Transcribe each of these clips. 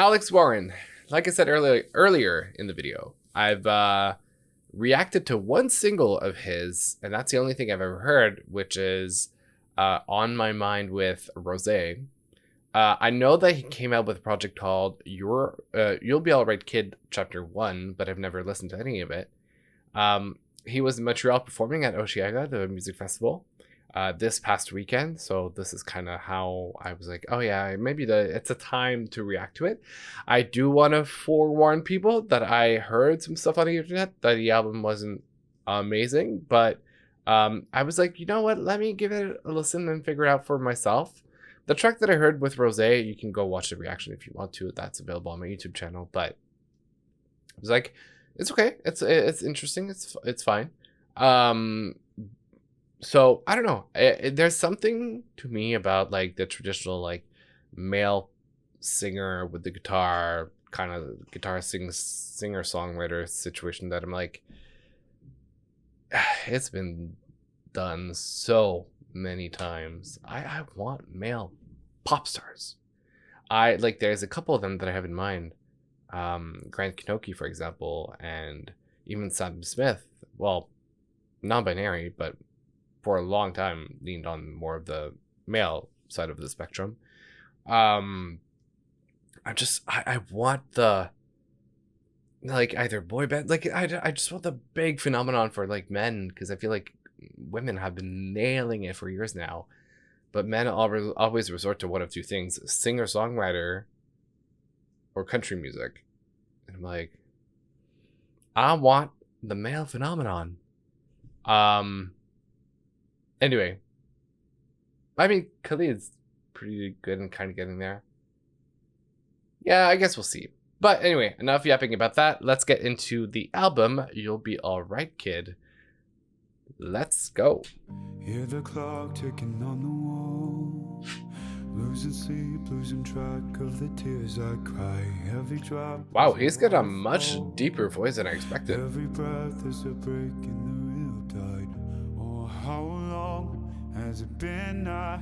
Alex Warren. Like I said earlier in the video, I've reacted to one single of his, and that's the only thing I've ever heard, which is On My Mind with Rosé. I know that he came out with a project called You'll Be Alright Kid Chapter 1, but I've never listened to any of it. He was in Montreal performing at Osheaga, the music festival, this past weekend. So this is kind of how I was like, oh yeah, maybe it's a time to react to it. I do want to forewarn people that I heard some stuff on the internet that the album wasn't amazing, but I was like, you know what? Let me give it a listen and figure it out for myself. The track that I heard with Rosé, you can go watch the reaction if you want to. That's available on my YouTube channel. But I was like, it's okay. It's interesting. It's fine. So I don't know. There's something to me about like the traditional like male singer with the guitar, kind of guitar singer songwriter situation that I'm like, it's been done so many times. I want male pop stars. There's a couple of them that I have in mind. Grant Kinoki, for example, and even Sam Smith. Well, non-binary, but for a long time leaned on more of the male side of the spectrum. I want the like either boy band, like I just want the big phenomenon for like men, because I feel like women have been nailing it for years now, but men always resort to one of two things: singer-songwriter or country music. And I'm like, I want the male phenomenon. Anyway, I mean, Khalid's pretty good and kind of getting there. Yeah, I guess we'll see. But anyway, enough yapping about that. Let's get into the album, You'll Be Alright Kid. Let's go. Hear the clock ticking on the wall. Losing sleep, losing track of the tears I cry. Every drop. Wow, he's got a much deeper voice than I expected. Every breath is a break in the real tide. Oh, how long has it been? I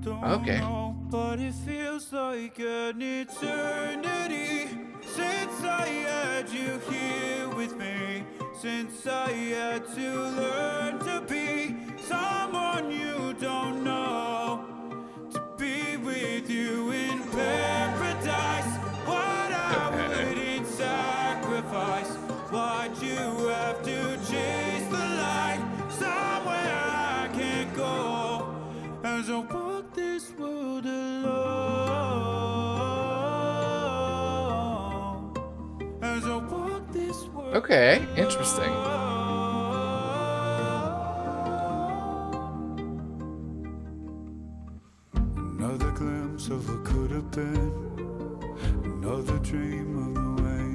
don't know, but it feels like an eternity since I had you here with me. Since I had to learn to be someone you don't know, to be with you in paradise. What I wouldn't sacrifice. Why'd you have to chase the light somewhere I can't go? As I walk this world alone, as I walk this world. Okay, interesting. Another glimpse of what could have been. Another dream of the way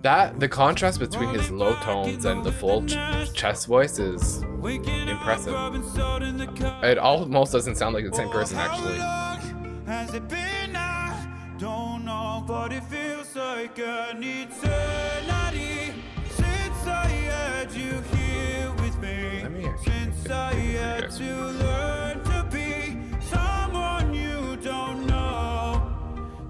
that the contrast between his low tones and the full chest voice is impressive. It almost doesn't sound like the same person, actually. Has it been? I don't know, but it feels like an eternity since I had you here with me. Since I had to learn to be someone you don't know,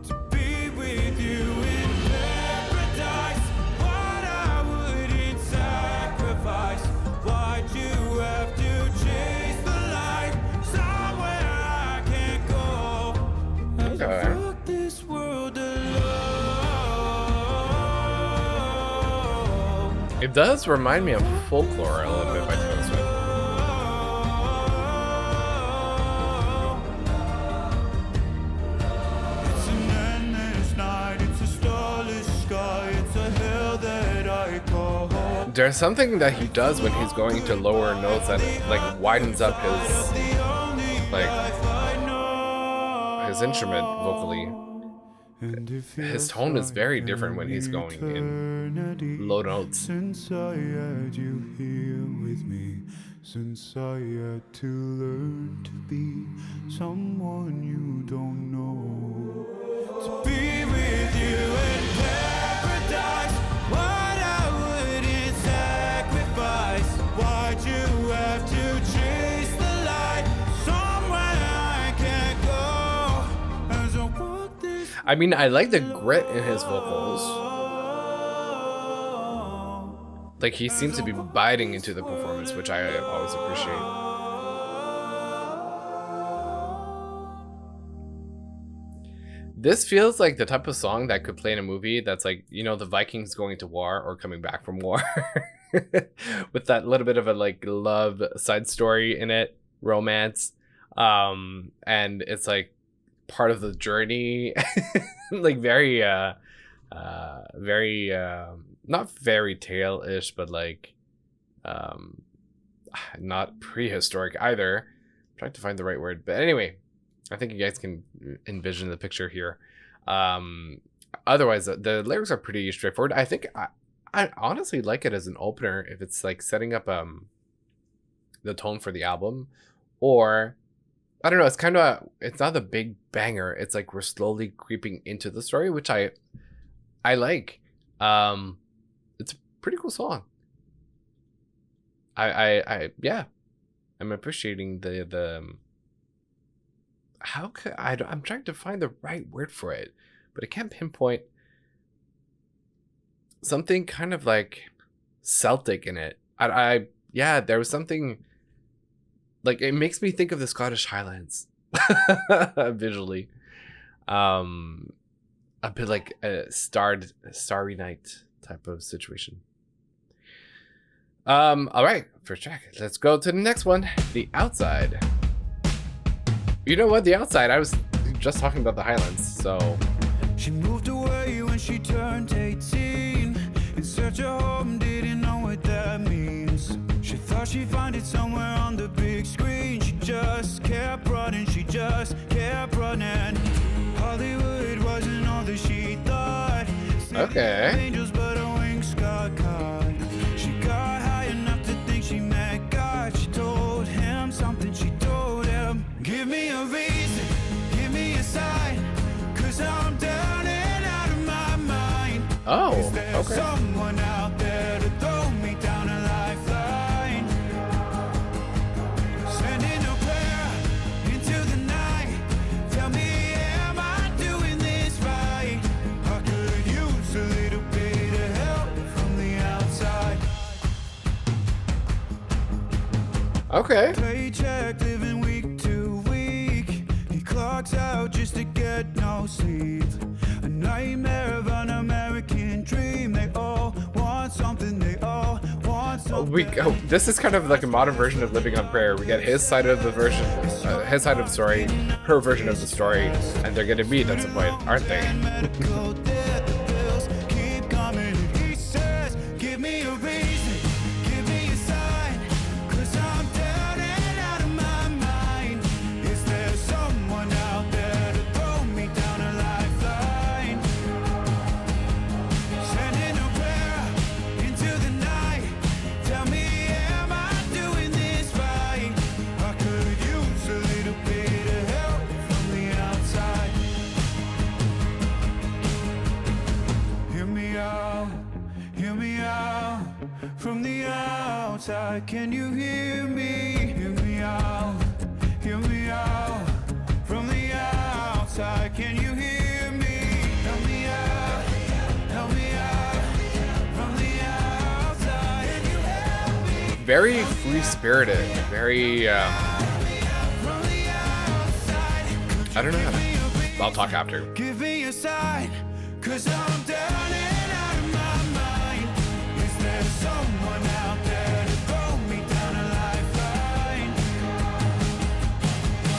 to be with you in paradise. What I wouldn't sacrifice. Why'd you have to chase the light somewhere I can't go? As I walk this world alone. It does remind me of Folklore a little bit by Taylor Swift. It's an endless night, it's a starless sky, it's a hell that I call home. There's something that he does when he's going to lower notes that like widens up his instrument vocally. His tone is very different when he's going in low notes. Since I had you here with me, since I had to learn to be someone you don't know, to be with you in paradise. What I wouldn't sacrifice. Why'd you have to chase the light somewhere I can't go? As I walk this I mean, I like the grit in his vocals. Like, he seems to be biting into the performance, which I always appreciate. This feels like the type of song that could play in a movie that's like, you know, the Vikings going to war or coming back from war. With that little bit of a like love side story in it, romance. And it's like part of the journey. Like very not fairy tale-ish, but like not prehistoric either. I'm trying to find the right word. But anyway, I think you guys can envision the picture here. Otherwise, the lyrics are pretty straightforward. I think I honestly like it as an opener if it's like setting up the tone for the album, or I don't know. It's kind of it's not a big banger. It's like we're slowly creeping into the story, which I like. It's a pretty cool song. Yeah, I'm appreciating the how could I'm trying to find the right word for it, but I can't pinpoint something kind of like Celtic in it. Yeah, there was something like it makes me think of the Scottish Highlands visually. A bit like a starry night type of situation. All right, first track. Let's go to the next one, The Outside. You know what? The Outside, I was just talking about the Highlands, so. She moved away when she turned 18. In search of home, didn't know what that means. She thought she'd find it somewhere on the big screen. She just kept running, she just kept running. Hollywood wasn't all that she thought. Okay. Angels, but her wings got caught. She got high enough to think she met God. She told him something, she told him, give me a reason, give me a sign, 'cause I'm down and out of my mind. Oh, Is there okay. someone out there to throw me down a lifeline? Sending a prayer into the night. Tell me, am I doing this right? I could use a little bit of help from the outside. Okay. Paycheck, living week to week. He clocks out just to get no sleep. A nightmare of an American dream. They all want something, they all want something. This is kind of like a modern version of Living on Prayer. We get his side of the version, his side of the story, her version of the story, and they're gonna meet at some point, aren't they? Medical debt, the bills keep coming, and he says, give me a reason, give me a sign, 'cause I'm down and out of my mind. Is there someone out there to throw me down a lifeline? Sending a prayer into the night. Tell me, am I doing this right? I could use a little bit of help from the outside. Hear me out from the outside. Can you hear me? Hear me out from the outside. Can you hear me? Help me out from the outside. Can you help me? Very free-spirited, very, From the outside. I don't know. I'll talk after. Give me a sign, 'cause I'm down and out of my mind. Is there someone out there to throw me down a lifeline?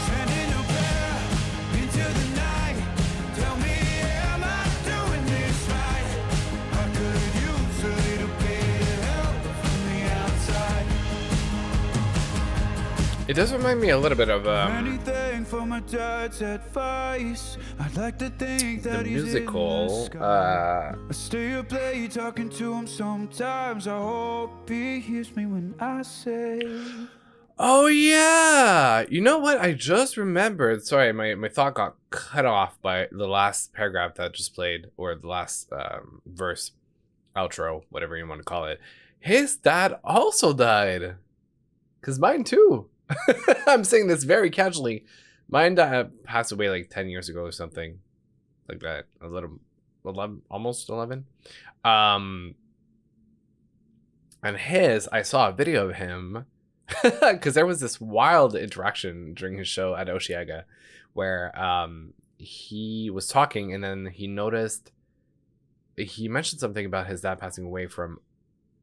Sending a prayer into the night. Tell me, am I doing this right? I could use a little bit of help from the outside. It does remind me a little bit of Anything for my dad's advice. I'd like to think the that he's musical. in the sky. I stay up late talking to him sometimes. I hope he hears me when I say. Oh yeah, you know what? I just remembered. Sorry, my thought got cut off by the last paragraph that just played, or the last verse, outro, whatever you want to call it. His dad also died, 'cause mine too. I'm saying this very casually. Mine passed away like 10 years ago or something. like that, a little 11, almost 11. And I saw a video of him because there was this wild interaction during his show at Oshiaga where he was talking and then he mentioned something about his dad passing away from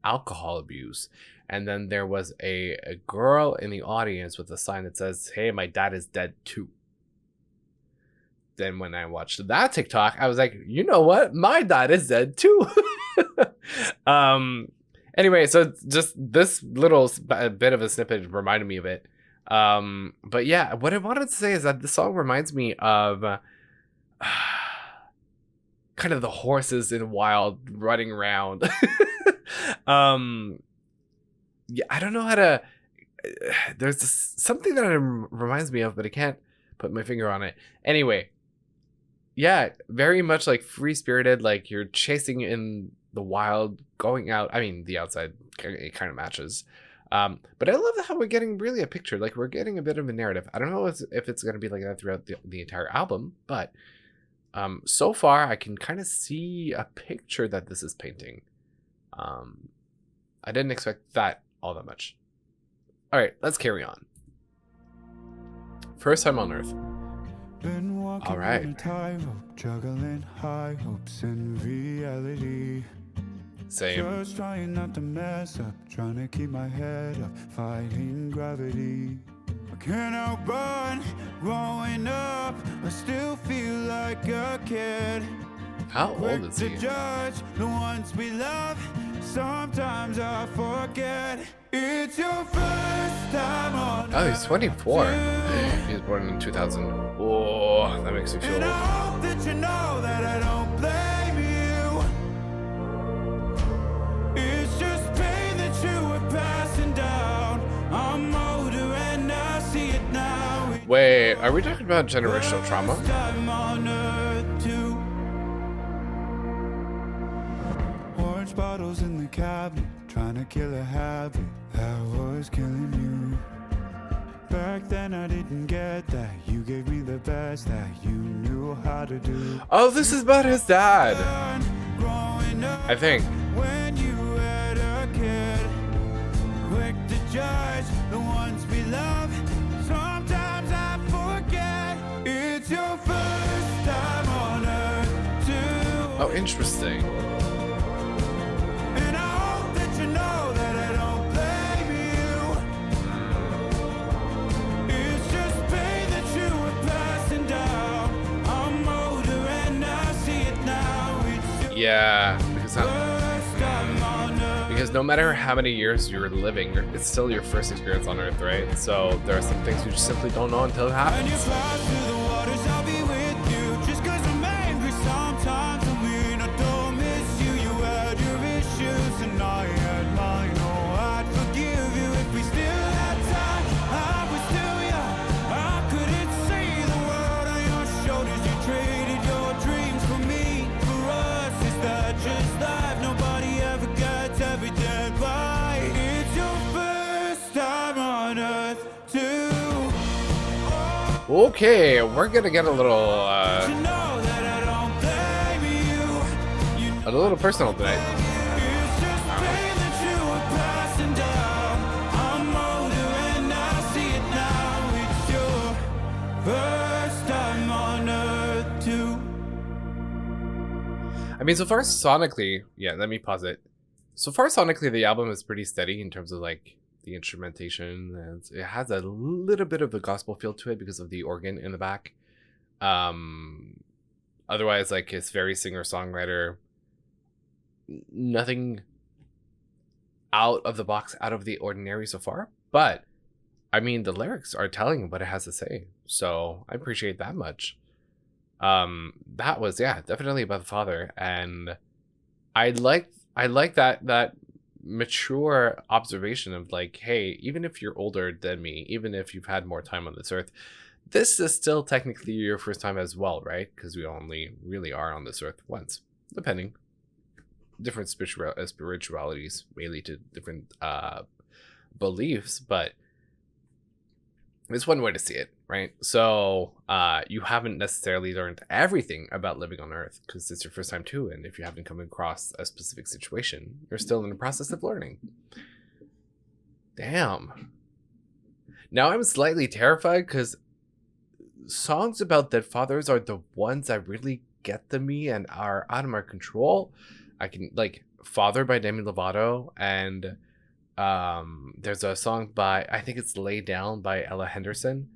alcohol abuse, and then there was a girl in the audience with a sign that says, "Hey, my dad is dead too." Then when I watched that TikTok, I was like, you know what, my dad is dead too. Anyway, so just this little bit of a snippet reminded me of it. But yeah, what I wanted to say is that the song reminds me of kind of the horses in Wild running around. Yeah, I don't know how to. There's something that it reminds me of, but I can't put my finger on it. Anyway, yeah, very much like free spirited, like you're chasing in the wild, going out. I mean, the outside it kind of matches. But I love how we're getting really a picture. Like we're getting a bit of a narrative. I don't know if it's going to be like that throughout the entire album, but so far I can kind of see a picture that this is painting. I didn't expect that all that much. All right, let's carry on. First Time on Earth. Been walking All right. on a tightrope, juggling high hopes and reality. Same. Just trying not to mess up, trying to keep my head up, fighting gravity. I can't help but growing up, I still feel like a kid. How old is he? To judge the ones we love, sometimes I forget. It's your first time on Oh, he's 24. He was born in 2000. Whoa, that makes me feel and I old. hope that you know that I don't blame you. It's just pain that you were passing down. I'm older and I see it now. Wait, are we talking about generational trauma? First time on Earth too. Orange bottles in the cabinet, trying to kill a habit that was killing you. Back then I didn't get that. You gave me the best that you knew how to do. Oh, this is about his dad. Growing up, I think. when you had a kid, quick to judge the ones we love. Sometimes I forget. It's your first time on Earth too. Oh, interesting. And I hope that you know that I don't blame you. It's just pain that you were passing down. I'm older and I see it now. It's your Yeah, first time on Earth. because no matter how many years you're living, it's still your first experience on Earth, right? So there are some things you just simply don't know until it When you happens. fly through the waters, I'll be with you. Just 'cause I'm angry sometimes, I mean I don't miss you. You had your issues and I had mine. Oh, I'd forgive you if we still had time. I was still young, I couldn't see the world on your shoulders. You traded your dreams for me, for us. Is that just life? Nobody ever gets everything right. It's your first time on Earth too. Okay, we're gonna get a little You know that I don't blame you. You know a little personal tonight. it's just pain that you were passing down. I'm older and I see it now. It's your first time on Earth too. I mean, so far sonically, yeah, let me pause it. So far sonically, the album is pretty steady in terms of like the instrumentation, and it has a little bit of a gospel feel to it because of the organ in the back. Otherwise, like, it's very singer-songwriter. Nothing out of the box, out of the ordinary so far. But I mean, the lyrics are telling what it has to say, so I appreciate that much. That was, yeah, definitely about the father, and I like that mature observation of like, hey, even if you're older than me, even if you've had more time on this earth, this is still technically your first time as well, right? Because we only really are on this earth once, depending. Different spiritualities may lead to different beliefs, but it's one way to see it. right? So you haven't necessarily learned everything about living on Earth because it's your first time too. And if you haven't come across a specific situation, you're still in the process of learning. Damn. Now I'm slightly terrified because songs about dead fathers are the ones that really get to me and are out of my control. I can like Father by Demi Lovato, and there's a song by, I think it's Lay Down by Ella Henderson.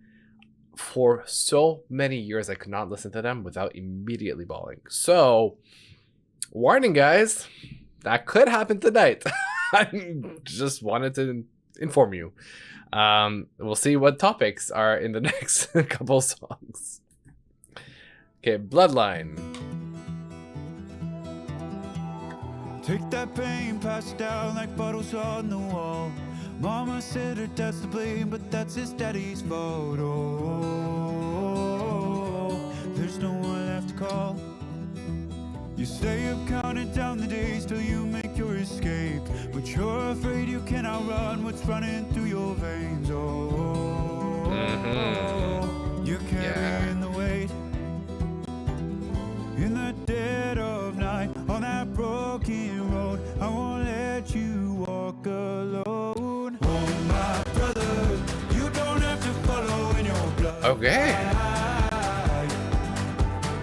For so many years I could not listen to them without immediately bawling. So warning, guys, that could happen tonight. I just wanted to inform you. We'll see what topics are in the next couple songs. Okay, Bloodline. Take that pain, pass it down like bottles on the wall. Mama said her dad's to blame, but that's his daddy's fault. Oh, there's no one left to call. You stay up counting down the days till you make your escape, but you're afraid you cannot run what's running through your veins. Oh, you're carrying the weight in the dead of night on that broken road. I won't let you walk alone. Oh, my brother, you don't have to follow in your blood. Okay.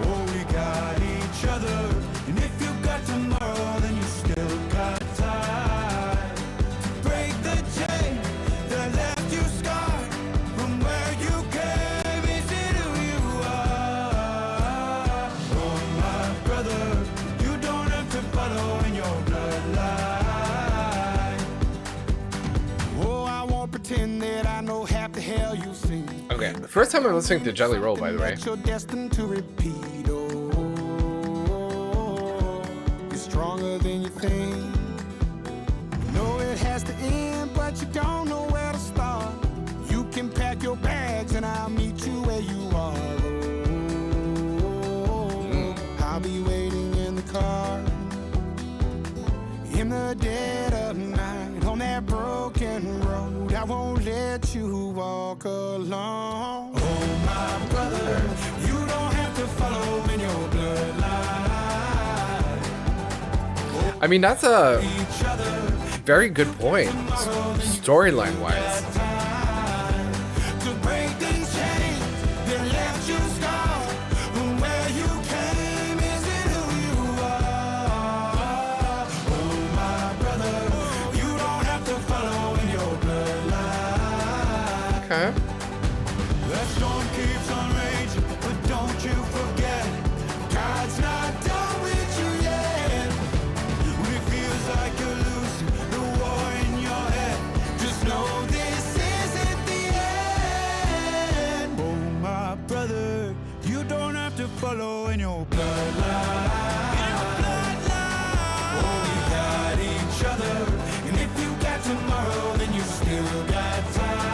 Oh, we got each other. And if you got tomorrow, then you still got time to break the chain that left you scarred from where you came. Is it who you are? Oh, my brother, you don't have to follow in your bloodline. Oh, I won't pretend that I know half the hell you've seen. Okay, the first time I'm listening to Jelly Roll, by the way. You're destined to repeat. Stronger than you think. You know it has to end, but you don't know where to start. You can pack your bags and I'll meet you where you are. Oh, I'll be waiting in the car in the dead of night on that broken road. I won't let you walk alone. Oh, my brother, you don't have to follow in your bloodline. I mean, that's a very good point, storyline wise. Okay. That storm keeps on raging, but don't you forget, God's not done with you yet. When it feels like you're losing the war in your head, just know this isn't the end. Oh, my brother, you don't have to follow in your bloodline. Oh, we got each other, and if you got tomorrow, then you still got time.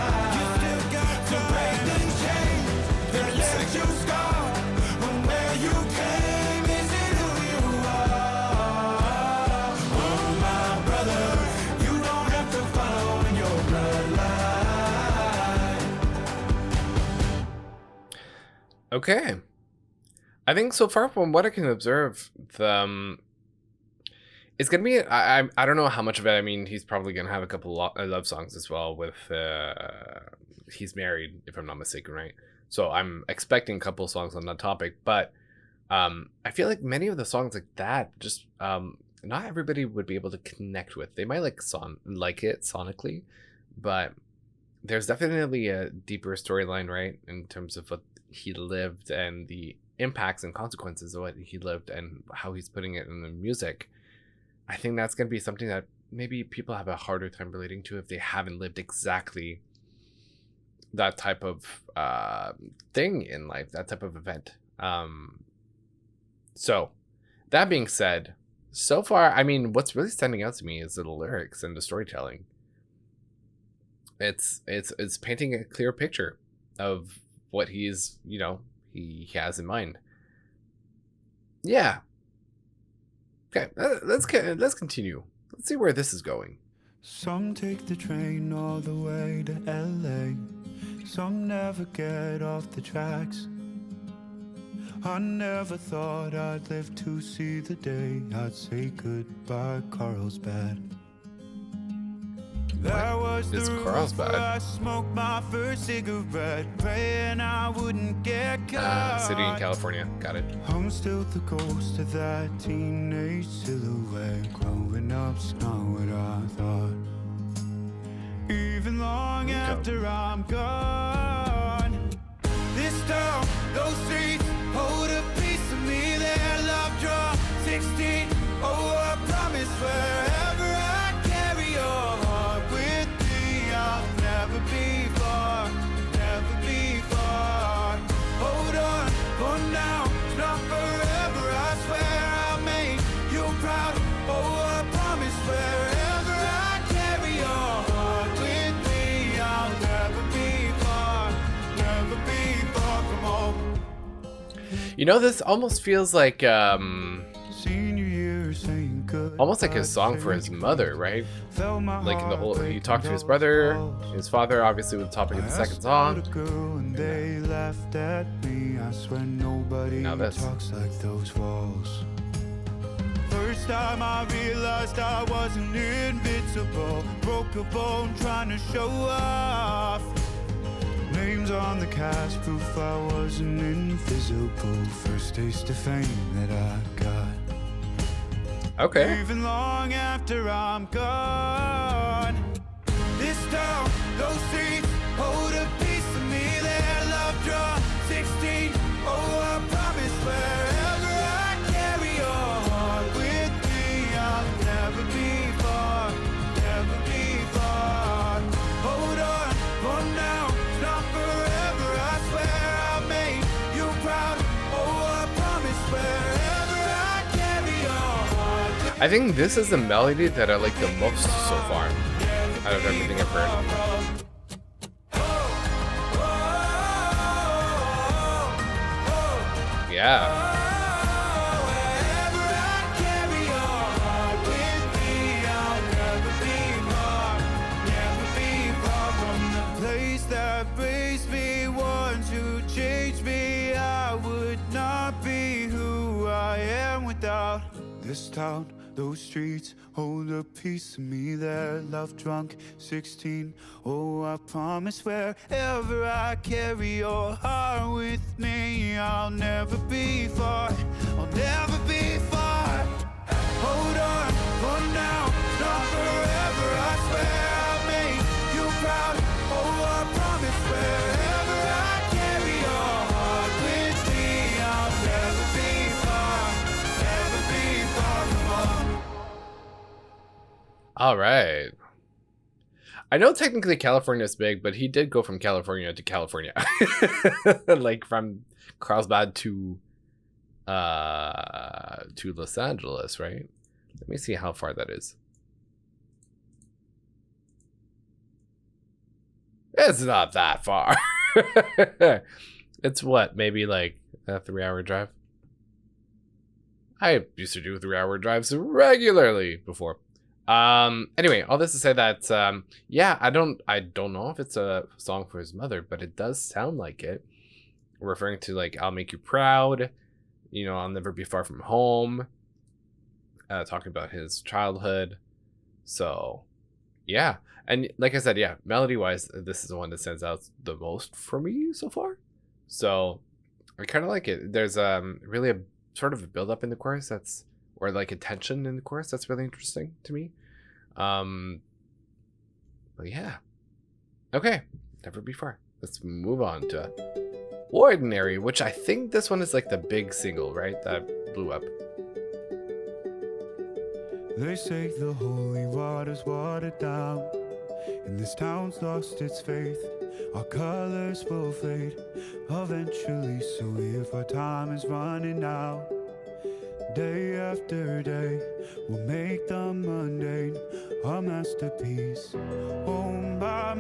Okay. I think so far from what I can observe, it's gonna be. I don't know how much of it. I mean, he's probably gonna have a couple love songs as well. With he's married, if I'm not mistaken, right? So I'm expecting a couple songs on that topic. But I feel like many of the songs like that, just not everybody would be able to connect with. They might like it sonically, but there's definitely a deeper storyline, right, in terms of what he lived and the impacts and consequences of what he lived and how he's putting it in the music. I think that's going to be something that maybe people have a harder time relating to if they haven't lived exactly that type of thing in life, that type of event. So that being said, so far, I mean, what's really standing out to me is the lyrics and the storytelling. It's painting a clear picture of what he's, he has in mind. Yeah. Okay, let's continue. Let's see where this is going. Some take the train all the way to LA. some never get off the tracks. I never thought I'd live to see the day I'd say goodbye, Carlsbad. That was the roof where I smoked my first cigarette, praying I wouldn't get caught. City in California, got it. I'm still the ghost of that teenage silhouette. Growing up's not what I thought. Even long after I'm gone, this town, those streets hold a piece of me. Their love draw 16. Oh, I promise wherever I carry your heart with me, I'll never be far, never be far. Hold on for now, not forever. I swear I'll make you proud. Oh, I promise wherever I carry your heart with me, I'll never be far, never be far from home. You know, this almost feels like Senior year saying good. almost like a song for his mother, right? Like in the whole, he talked to his brother, his father, obviously with the topic of the second song. And they laughed at me. I swear nobody Now this. talks like those walls. First time I realized I wasn't invincible. Broke a bone trying to show off. Names on the cash proof I wasn't invisible. First taste of fame that I got. Okay. Even long after I'm gone, this town, those streets hold a piece of me. Their love draw 16. Oh, I promise wherever I carry your heart with me, I'll never be far, never be far. Hold on for now, not forever. I swear I'll make you proud. Oh, I promise wherever I carry your heart. I think this is the melody that I like the most so far out of everything I've heard. Yeah. That raised me, ones who changed me. I would not be who I am without this town. Those streets hold a piece of me. They're love drunk 16. Oh, I promise wherever I carry your heart with me, I'll never be far, I'll never be far. Hold on for now, not forever. I swear I'll make you proud. Oh, I promise wherever I carry your heart with me, I'll never be far, never be far from home. All right. I know technically California is big, but he did go from California to California. Like from Carlsbad to Los Angeles, right? Let me see how far that is. It's not that far. It's what, maybe like a 3-hour drive? I used to do 3-hour drives regularly before. Anyway, all this to say that yeah, I don't know if it's a song for his mother, but it does sound like it. Referring to like I'll make you proud, you know, I'll never be far from home. Talking about his childhood. So yeah. And like I said, yeah, melody wise, this is the one that stands out the most for me so far. So I kind of like it. There's really a sort of a build up in the chorus that's, or like a tension in the chorus that's really interesting to me. But yeah. Okay, never be far. Let's move on to Ordinary, which I think this one is like the big single, right? That blew up. They say the holy water's watered down, and this town's lost its faith. Our colors will fade eventually, so if our time is running out, day after day, we'll make the mundane a masterpiece. Oh my,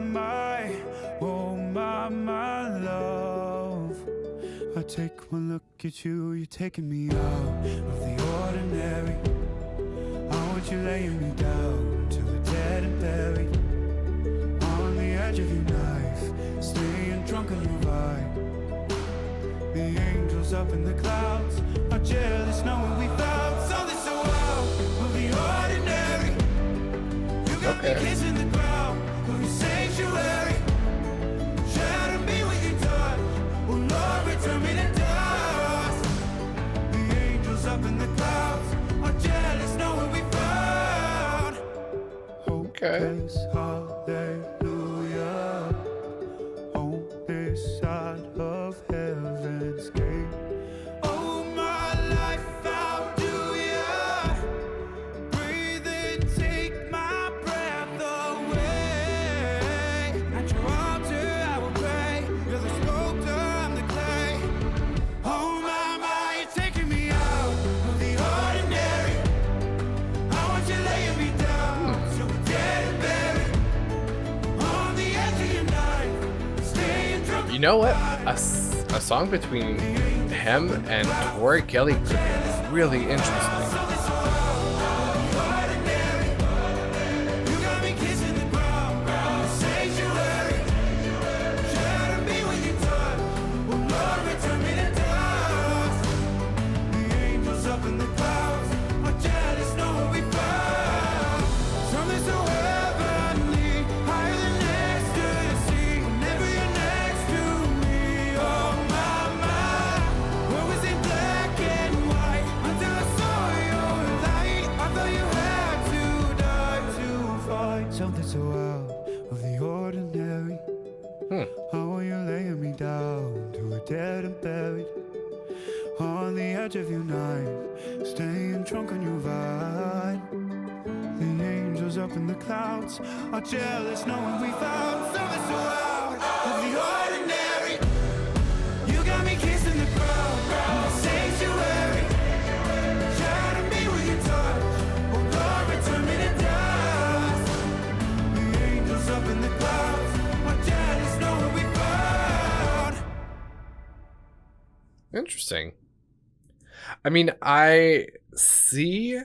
love. I take one look at you, you're taking me out of the ordinary. I want you laying me down till we're dead and buried on the edge of your knife, staying drunk on your vibe. The angels up in the clouds are jealous knowing we found something so out of the ordinary. You got me kissing the ground of your sanctuary. Shadow me with your touch. Oh Lord, return me to dust. The angels up in the clouds are jealous knowing we found. Hopeless, hallelujah. On this side of heaven's gate. Oh my life, how do ya? Breathe in, take my breath away. At your altar I will pray. You're the sculptor, I'm the clay. Oh my, you're taking me out of the ordinary. I want you laying me down, so we're dead and buried. On the edge of your knife, staying drunk. You know what? A song between him and Tori Kelly could be really interesting. You got me kissing the ground, sanctuary. Shadow me with your touch. Oh Lord, return me to dust. The angels up in the clouds are jealous knowing we found something so heavenly, higher than ecstasy. Whenever you're next to me, oh my, what was in black and white until I saw your light. I thought you had to die to fight something so out of the ordinary. How are you laying me down to a dead and buried? On the edge of your knife, staying drunk on your vine. The angels up in the clouds are jealous knowing we found something so out of the ordinary. You got me kissing the ground, sanctuary. Shadow me with your touch. Oh Lord, return me to dust. The angels up in the clouds are jealous knowing we found. Interesting. I mean, I see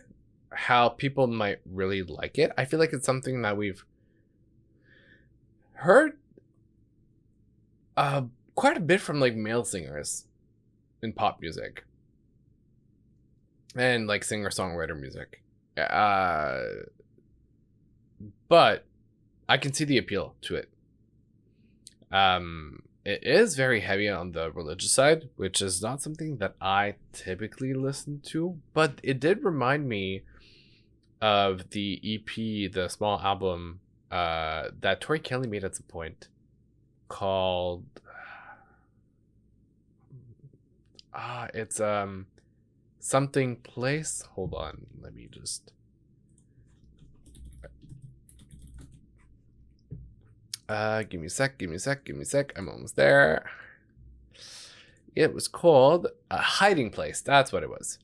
how people might really like it. I feel like it's something that we've heard quite a bit from like male singers in pop music and like singer-songwriter music. But I can see the appeal to it. It is very heavy on the religious side, which is not something that I typically listen to, but it did remind me of the EP, the small album that Tori Kelly made at some point called it's something place. Hold on, let me just give me a sec. I'm almost there. It was called Hiding Place. That's what it was.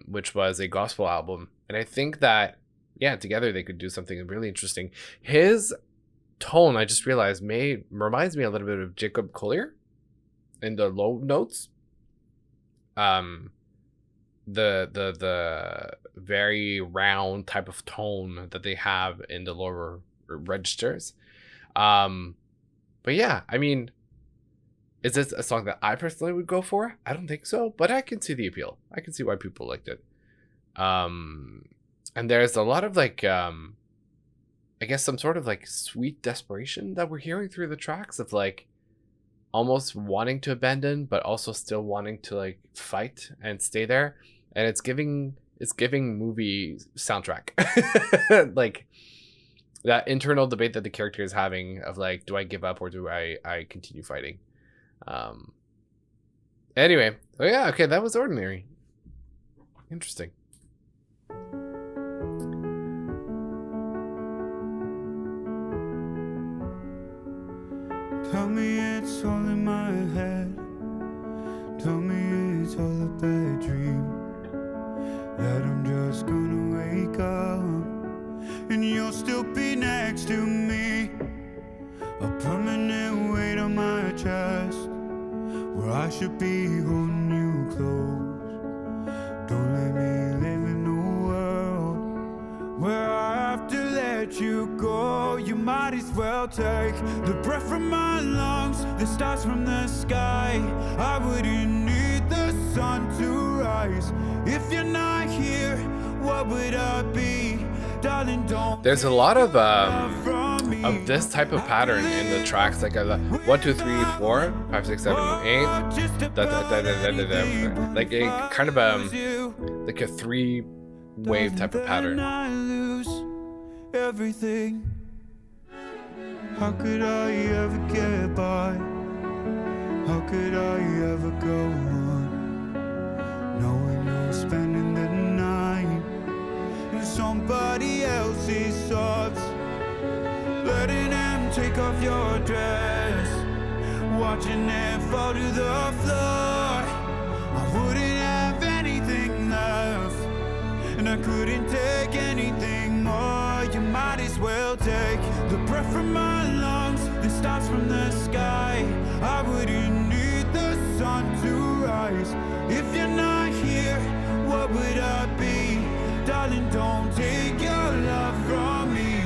Which was a gospel album. And I think that, yeah, together they could do something really interesting. His tone, I just realized, reminds me a little bit of Jacob Collier in the low notes. The very round type of tone that they have in the lower registers. But yeah, I mean, is this a song that I personally would go for? I don't think so, but I can see the appeal. I can see why people liked it. And there's a lot of like, I guess some sort of like sweet desperation that we're hearing through the tracks of like almost wanting to abandon, but also still wanting to like fight and stay there. And it's giving movie soundtrack. Like that internal debate that the character is having of like, do I give up or do I continue fighting? Anyway, oh yeah, okay, that was Ordinary. Interesting. Tell me it's all in my head. Tell me it's all a bad dream. That I'm just gonna wake up and you'll still be next to me. A permanent weight on my chest, where I should be holding you close. Don't let me live in a world where I have to let you go. You might as well take the breath from my lungs. the stars from the sky. I wouldn't need the sun to rise. If you're not here, what would I be? Darling, don't. There's a lot of this type of pattern in the tracks, like a 1, 2, 3, 4, 5, 6, 7, 8. Like a kind of like a 3-wave type of pattern. I lose everything. How could I ever get by? How could I ever go on? Knowing you're spending the night in somebody else's arms, letting them take off your dress, watching it fall to the floor. I wouldn't have anything left, and I couldn't take anything more. You might as well take the breath from my lungs, the stars from the sky. I wouldn't need the sun to rise. If you're not here, what would I be? Darling, don't take your love from me.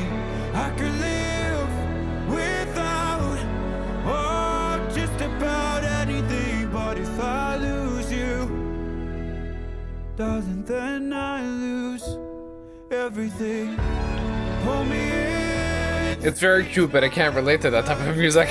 I could live without, oh, just about anything. But if I lose you, darling, then I lose everything. Hold me in. It's very cute, but I can't relate to that type of music.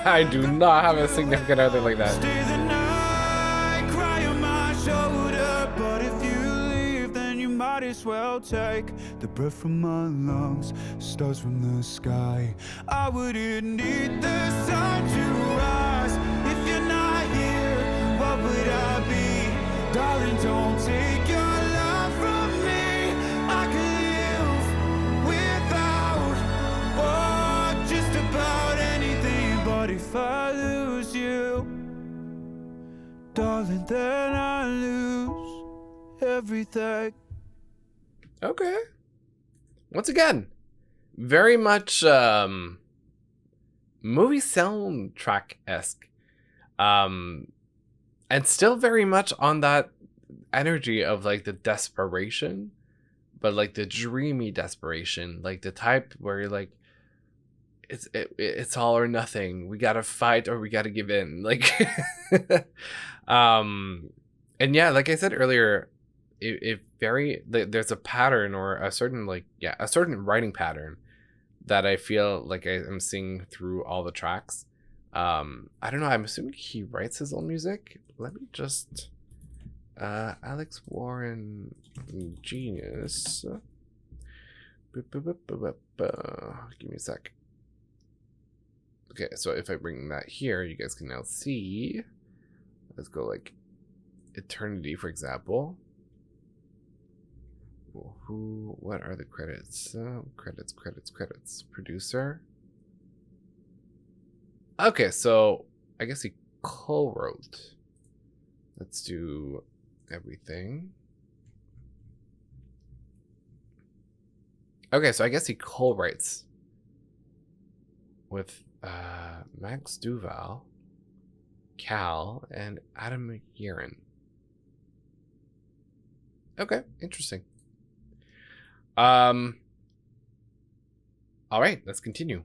I do not have a significant other like that. Stay the night, cry on my shoulder. But if you leave, then you might as well take the breath from my lungs, stars from the sky. I wouldn't need the sun to rise. If you're not here, what would I be? Darling, don't take your love from me. I could live without, oh, just about anything. But if I lose you, darling, then I lose everything. Okay. Once again, very much movie soundtrack-esque. And still very much on that energy of like the desperation, but like the dreamy desperation, like the type where you're like, it's all or nothing. We gotta fight or we gotta give in. Like, and yeah, like I said earlier, there's a pattern or a certain a certain writing pattern that I feel like I am seeing through all the tracks. I don't know. I'm assuming he writes his own music. Let me just, Alex Warren, genius. Give me a sec. Okay, so if I bring that here, you guys can now see. Let's go like Eternity, for example. What are the credits? Credits. Producer. Okay, so I guess he co-wrote. Let's do everything. Okay, so I guess he co-writes with Max Duval, Cal, and Adam Yerin. Okay, interesting. All right, let's continue.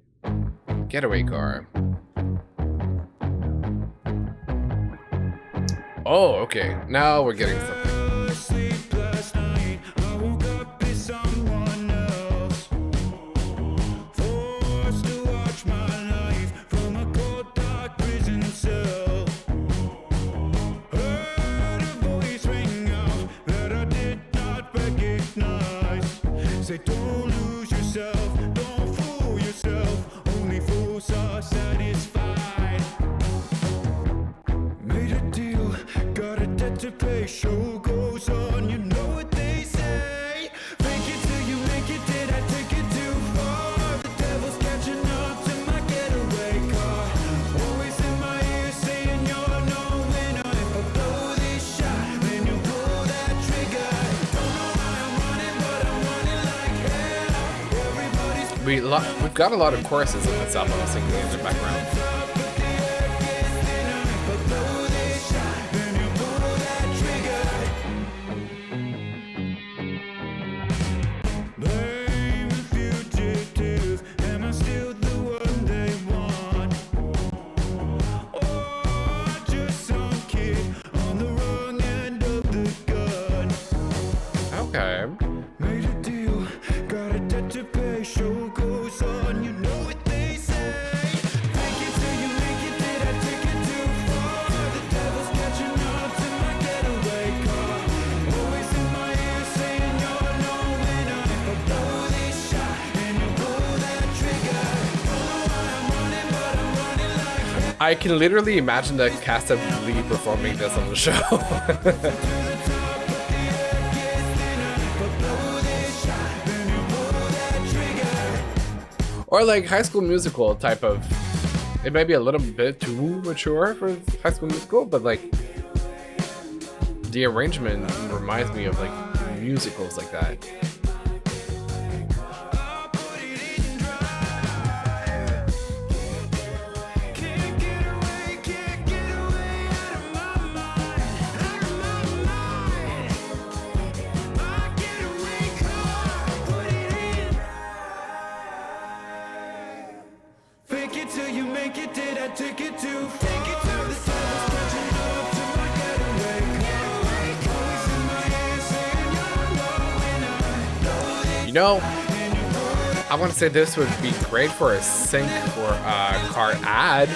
Getaway Car. Oh, okay. Now we're getting something. Say don't lose yourself, don't fool yourself. Only fools are satisfied. Made a deal, got a debt to pay. Show goes on, you know what they say. Fake it till you make it. Did I take it too far? The devil's catching up to my getaway car. Always in my ear saying you're no winner. If I blow this shot, then you pull that trigger. Don't know why I'm running, but I'm running like hell. Everybody's We've got a lot of choruses in this album. I was thinking in the background. I can literally imagine the cast of Glee performing this on the show. Or like High School Musical type of. It may be a little bit too mature for High School Musical, but like the arrangement reminds me of like musicals like that. You know, I want to say this would be great for a sync for a car ad.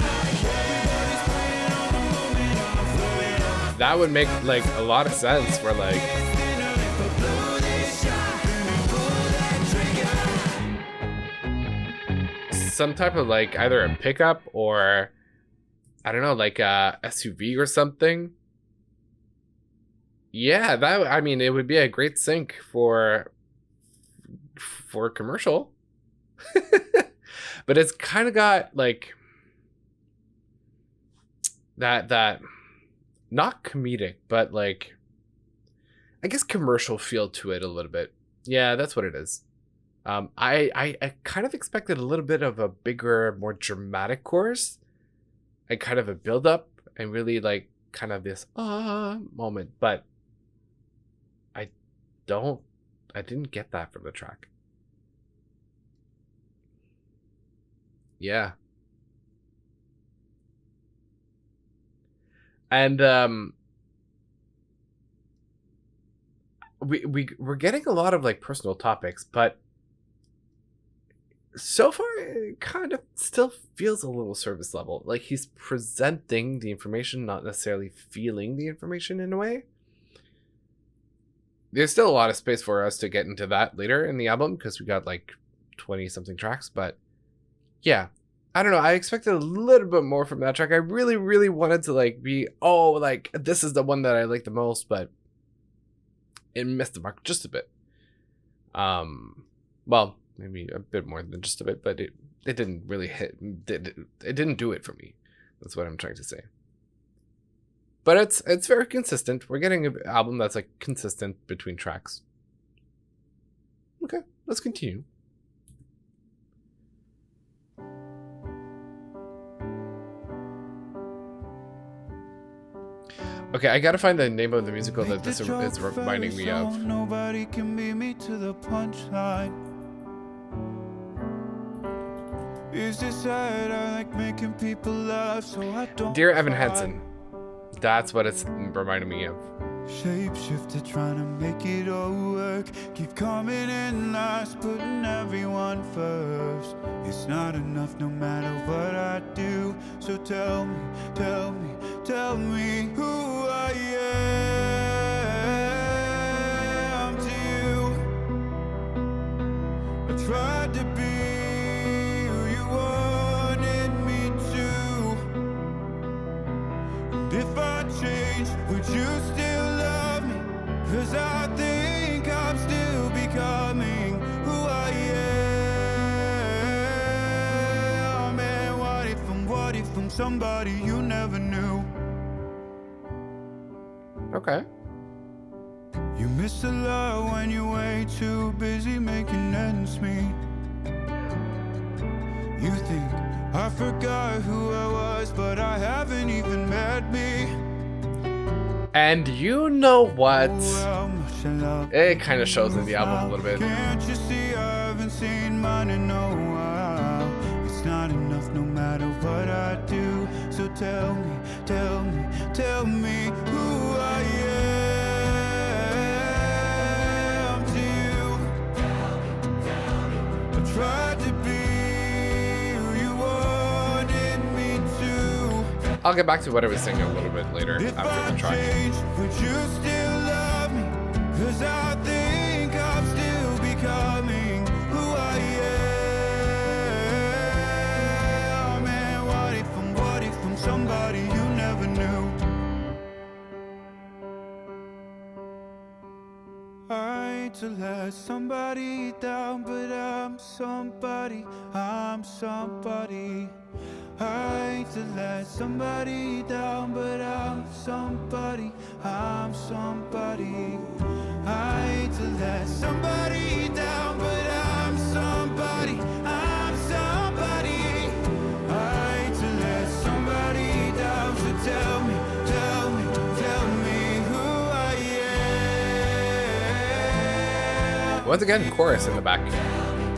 That would make like a lot of sense for like some type of like either a pickup or I don't know, like a SUV or something. Yeah, that I mean it would be a great sync for a commercial. But it's kind of got like that not comedic, but like I guess commercial feel to it a little bit. Yeah, that's what it is. I kind of expected a little bit of a bigger, more dramatic chorus and kind of a build up and really like kind of this moment, but I didn't get that from the track. Yeah. And we're getting a lot of like personal topics, but so far it kind of still feels a little service level. Like he's presenting the information, not necessarily feeling the information in a way. There's still a lot of space for us to get into that later in the album because we got like 20 something tracks, but yeah, I don't know. I expected a little bit more from that track. I really, really wanted to like be, oh, like this is the one that I like the most, but it missed the mark just a bit. Well, maybe a bit more than just a bit, but it didn't really hit. It didn't do it for me. That's what I'm trying to say. But it's very consistent. We're getting an album that's like consistent between tracks. Okay, let's continue. Okay, I gotta find the name of the musical that this is reminding me of. Nobody can beat me to the punchline. Is this sad? I like making people laugh, so I don't. Dear Evan Hansen, that's what it's reminding me of. Shapeshifter trying to make it all work. Keep coming in last, putting everyone first. It's not enough no matter what I do. So tell me, tell me, tell me who I am to you. I tried to be who you wanted me to. And if I change, would you still love me? 'Cause I think I'm still becoming who I am. And what if I'm somebody you never knew? Okay. You miss a lot when you're way too busy making ends meet. You think I forgot who I was, but I haven't even met me. And you know what? It kind of shows in the album a little bit. Can't you see I haven't seen mine in a while? It's not enough no matter what I do. So tell me, tell me, tell me who I am to you. I tried to be who you wanted me to. I'll get back to what I was singing a little bit later after the track. Would you still love me? 'Cause I think I'm still becoming who I am. And what if I'm somebody you never knew. I hate to let somebody down, but I'm somebody, I'm somebody. I hate to let somebody down, but I'm somebody, I'm somebody. I hate to let somebody down, but I'm somebody, I'm somebody. I hate to let somebody down, so tell me, tell me, tell me who I am. Once again, chorus in the back.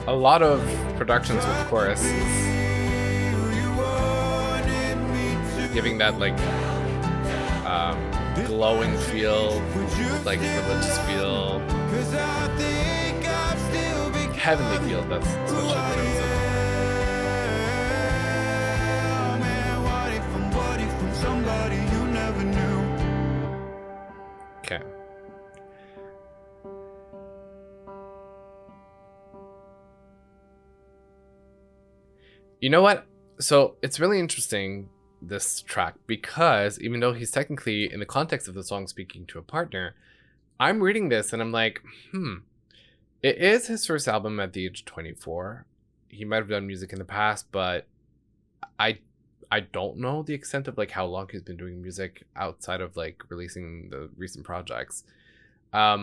A lot of productions with choruses. Giving that like glowing feel, like religious feel, heavenly feel. That's what it is. Okay. You know what? So it's really interesting, this track, because even though he's technically in the context of the song speaking to a partner, I'm reading this and I'm like, it is his first album at the age of 24. He might have done music in the past, but I don't know the extent of like how long he's been doing music outside of like releasing the recent projects. I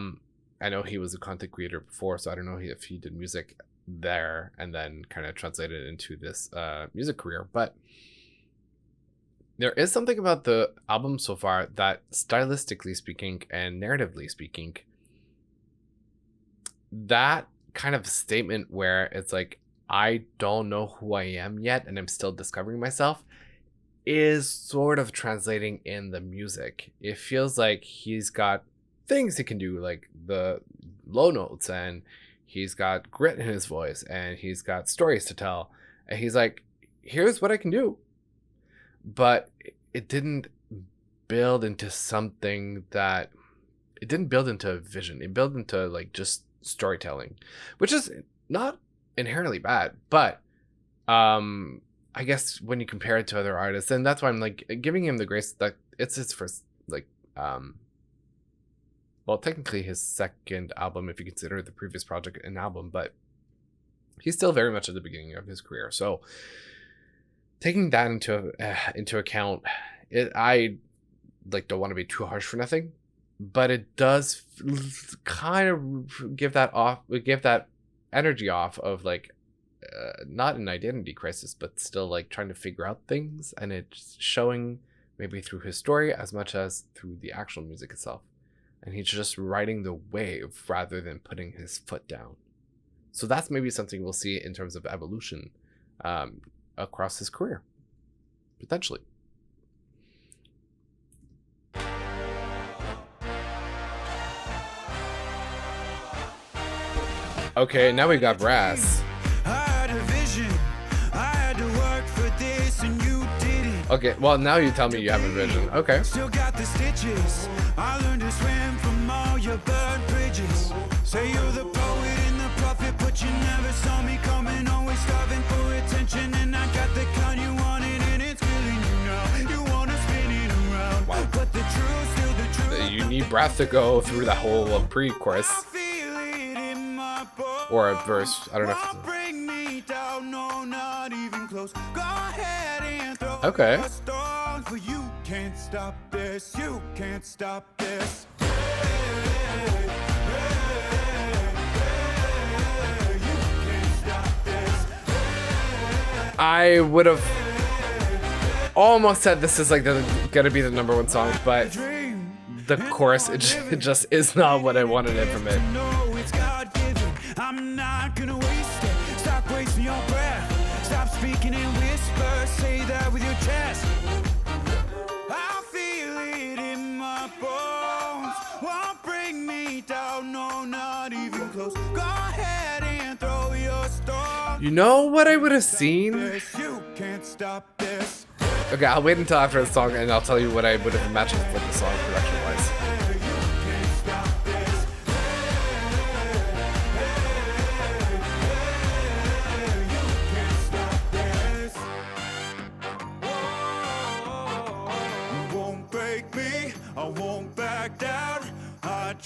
know he was a content creator before, so I don't know if he did music there and then kind of translated into this music career, but there is something about the album so far that, stylistically speaking and narratively speaking, that kind of statement where it's like, I don't know who I am yet and I'm still discovering myself, is sort of translating in the music. It feels like he's got things he can do, like the low notes, and he's got grit in his voice, and he's got stories to tell, and he's like, here's what I can do. But it didn't build into something that, it didn't build into a vision. It built into like just storytelling, which is not inherently bad, but I guess when you compare it to other artists, and that's why I'm like giving him the grace that it's his first, like well, technically his second album if you consider the previous project an album, but he's still very much at the beginning of his career. So taking that into account, I like don't want to be too harsh for nothing, but it does kind of give that energy off of like not an identity crisis, but still like trying to figure out things, and it's showing maybe through his story as much as through the actual music itself. And he's just riding the wave rather than putting his foot down. So that's maybe something we'll see in terms of evolution across his career, potentially. Okay, now we got brass. Okay, well now you tell me you have a vision. Okay. Still got the stitches. I learned to swim from all your burnt bridges. Say you're the poet and the prophet, but you never saw me coming. Always starving for attention, and I got the kind you wanted, and it's killing you now. You wanna spin it around, wow. But the truth, still the truth. You need breath to go through that whole pre-chorus or a verse. I don't know. If it's bring me down, no, not even close. Go ahead and throw okay. For you can't stop this. You can't stop this. I would have almost said this is like gonna be the #1 song, but the chorus, it just is not what I wanted it from it. I'm not gonna waste it. Stop wasting your breath. Stop speaking in whispers. Say that with your chest. I feel it in my bones. Won't bring me down. No, not even close. Go ahead and throw your storm. You know what I would have seen? You can't stop this. Okay, I'll wait until after the song and I'll tell you what I would have imagined for the song production-wise.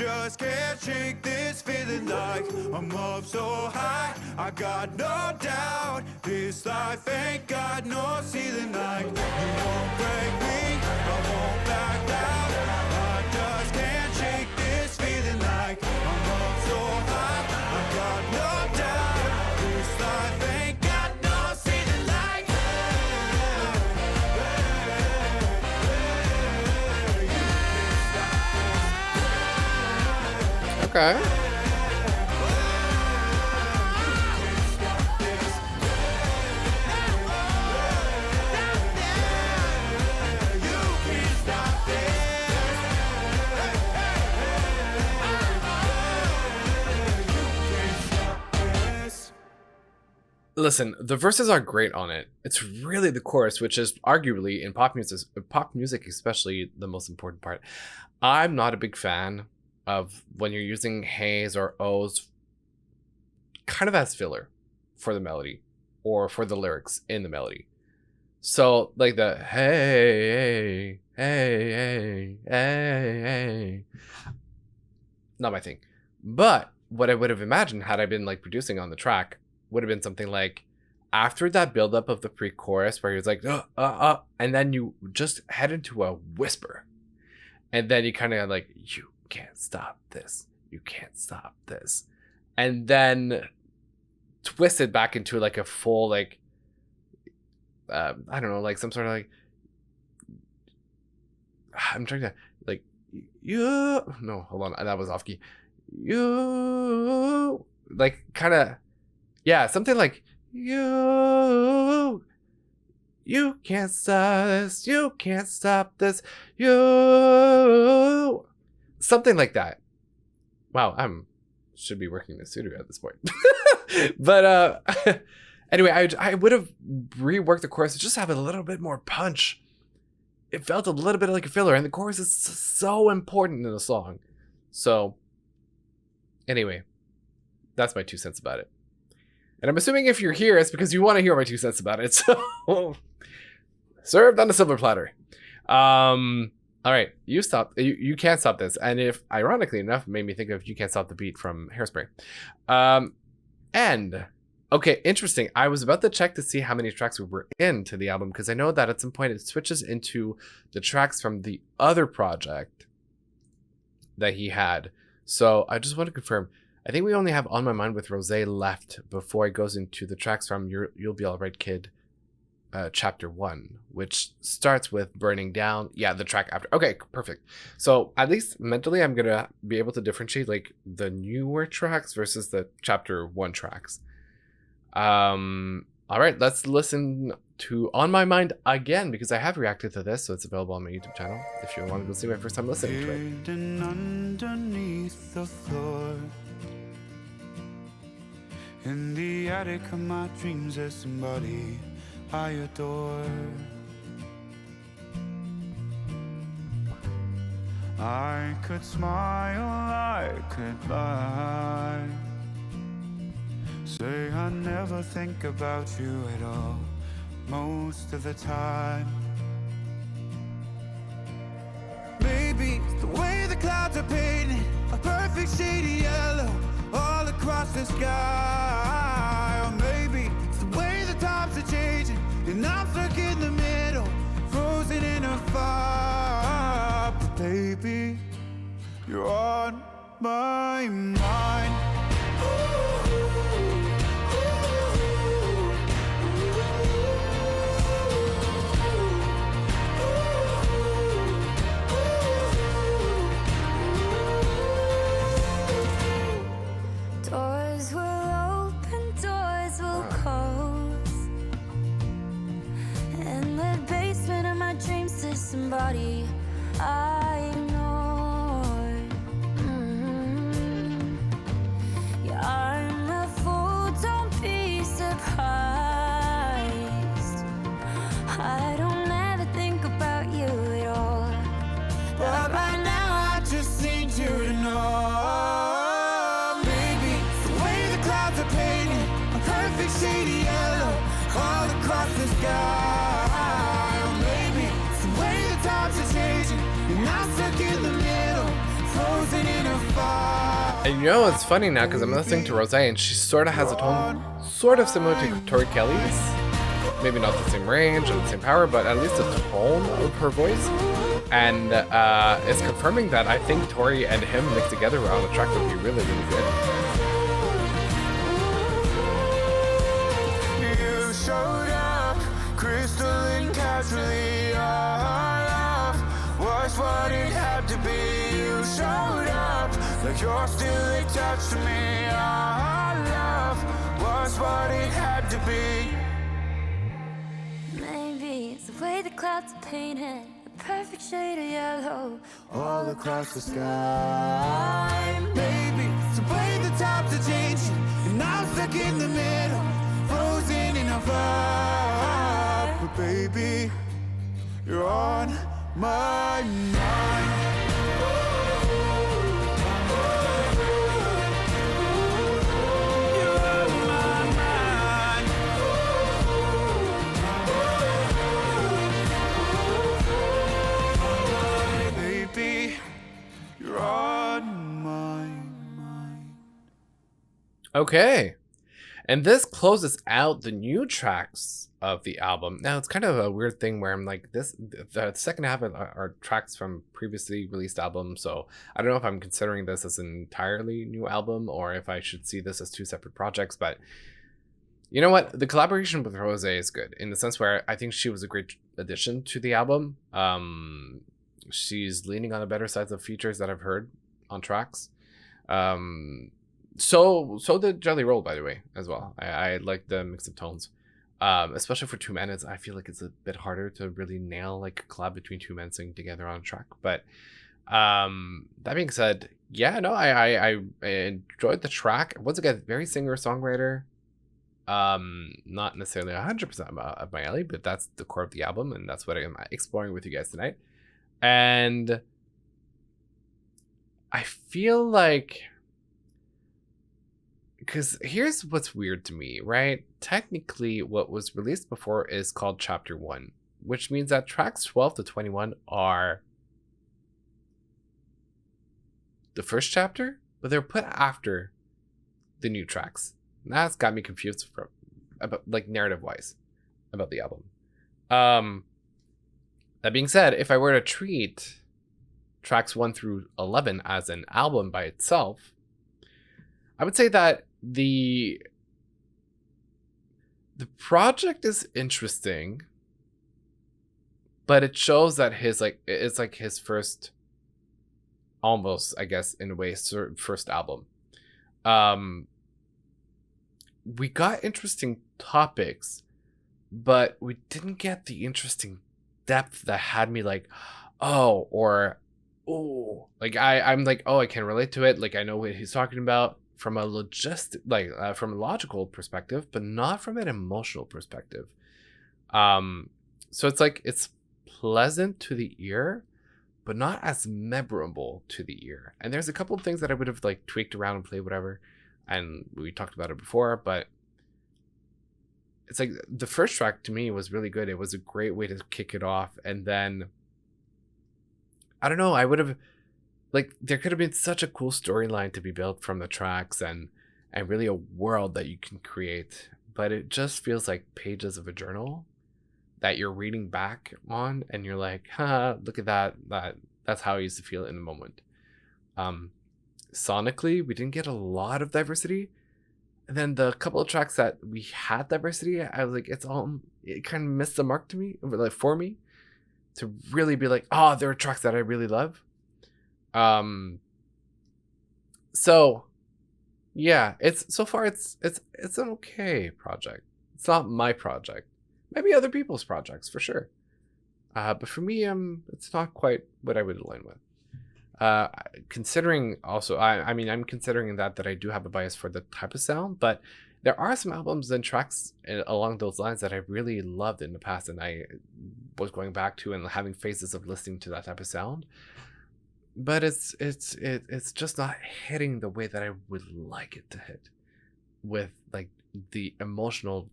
just can't shake this feeling like I'm up so high. I got no doubt this life ain't got no ceiling. Like you won't break me, I won't back down. I just can't shake this feeling like I'm up so high. I got no doubt this life ain't got no ceiling. Like Okay. Listen, the verses are great on it. It's really the chorus, which is arguably in pop music especially, the most important part. I'm not a big fan of when you're using hays or ohs kind of as filler for the melody or for the lyrics in the melody. So like the hey, hey, hey, hey, hey, not my thing. But what I would have imagined had I been like producing on the track would have been something like after that buildup of the pre-chorus where he was like, and then you just head into a whisper. And then you kind of like, you can't stop this. You can't stop this. And then twist it back into like a full, like, I don't know, like some sort of like, I'm trying to, like, no, hold on. That was off key. Like kind of, yeah, something like you can't stop this, you can't stop this, something like that. Wow, should be working in the studio at this point. But anyway, I would have reworked the chorus to just have a little bit more punch. It felt a little bit like a filler, and the chorus is so important in the song. So anyway, that's my 2 cents about it. And I'm assuming if you're here, it's because you want to hear my 2 cents about it. So, served on a silver platter. All right, you can't stop this. And if, ironically enough, it made me think of You Can't Stop the Beat from Hairspray. And, okay, interesting. I was about to check to see how many tracks we were into the album, because I know that at some point it switches into the tracks from the other project that he had. So I just want to confirm. I think we only have On My Mind with Rosé left before it goes into the tracks from You'll Be Alright Kid, chapter 1, which starts with Burning Down. Yeah, the track after. Okay, perfect. So at least mentally, I'm going to be able to differentiate like the newer tracks versus the chapter 1 tracks. All right, let's listen to On My Mind again, because I have reacted to this, so it's available on my YouTube channel if you want to go see my first time listening to it. Hidden underneath the floor, in the attic of my dreams, there's somebody I adore. I could smile, I could lie, say I never think about you at all, most of the time. Maybe it's the way the clouds are painted a perfect shade of yellow all across the sky. Or maybe it's the way the times are changing and I'm stuck in the middle, frozen in a fire. But baby, you're on my mind. Doors will open, doors will close. In the basement of my dreams, there's somebody I ignored. Yeah, I'm a fool, don't be surprised. I don't ever think about you at all, but right now I just need you to know. Shade of yellow all across the sky. Or maybe it's the way the times are changing and I'm stuck in the middle, frozen in a fire. And you know, it's funny now because I'm listening to Rosé and she sort of has a tone sort of similar to Tori Kelly's. Maybe not the same range or the same power, but at least the tone of her voice. And it's confirming that I think Tori and him mixed together on the track would be really, really good. You showed up, crystalline casually. Our love was what it had to be. You showed up like you're still attached to me. Our love was what it had to be. Maybe it's the way the clouds are painted, the perfect shade of yellow All across the sky. Maybe it's the way the times are changing, and I'm stuck in the middle, frozen in a vibe. But baby, you're on my mind. You're on my mind. Baby, you're on my mind. Okay. And this closes out the new tracks of the album. Now, it's kind of a weird thing where I'm like, the second half are tracks from previously released albums. So I don't know if I'm considering this as an entirely new album or if I should see this as two separate projects. But you know what? The collaboration with Rosé is good in the sense where I think she was a great addition to the album. She's leaning on the better sides of features that I've heard on tracks. So did Jelly Roll, by the way, as well. I like the mix of tones, especially for two men. I feel like it's a bit harder to really nail like a collab between two men singing together on a track. But that being said, yeah, no, I enjoyed the track. Once again, very singer-songwriter. Not necessarily 100% of my alley, but that's the core of the album, and that's what I'm exploring with you guys tonight. And I feel like, because here's what's weird to me, right? Technically, what was released before is called Chapter 1, which means that tracks 12 to 21 are the first chapter, but they're put after the new tracks. And that's got me confused about like narrative-wise about the album. That being said, if I were to treat tracks 1 through 11 as an album by itself, I would say that the project is interesting, but it shows that it's like his first, almost, I guess, in a way, first album. We got interesting topics, but we didn't get the interesting depth that had me like, oh, or oh, like I'm like, oh, I can relate to it. Like I know what he's talking about from a from a logical perspective, but not from an emotional perspective. So it's like it's pleasant to the ear, but not as memorable to the ear. And there's a couple of things that I would have like tweaked around and played whatever, and we talked about it before, but it's like the first track to me was really good. It was a great way to kick it off. And then, I don't know, I would have, like, there could have been such a cool storyline to be built from the tracks and really a world that you can create. But it just feels like pages of a journal that you're reading back on. And you're like, look at that. That's how I used to feel in the moment. Sonically, we didn't get a lot of diversity. And then the couple of tracks that we had diversity, I was like, it kind of missed the mark to me, like for me, to really be like, oh, there are tracks that I really love. So yeah, it's an okay project. It's not my project. Maybe other people's projects for sure. But for me, it's not quite what I would align with. Considering also, I'm considering that I do have a bias for the type of sound, but there are some albums and tracks along those lines that I really loved in the past, and I was going back to and having phases of listening to that type of sound. But it's just not hitting the way that I would like it to hit, with like the emotional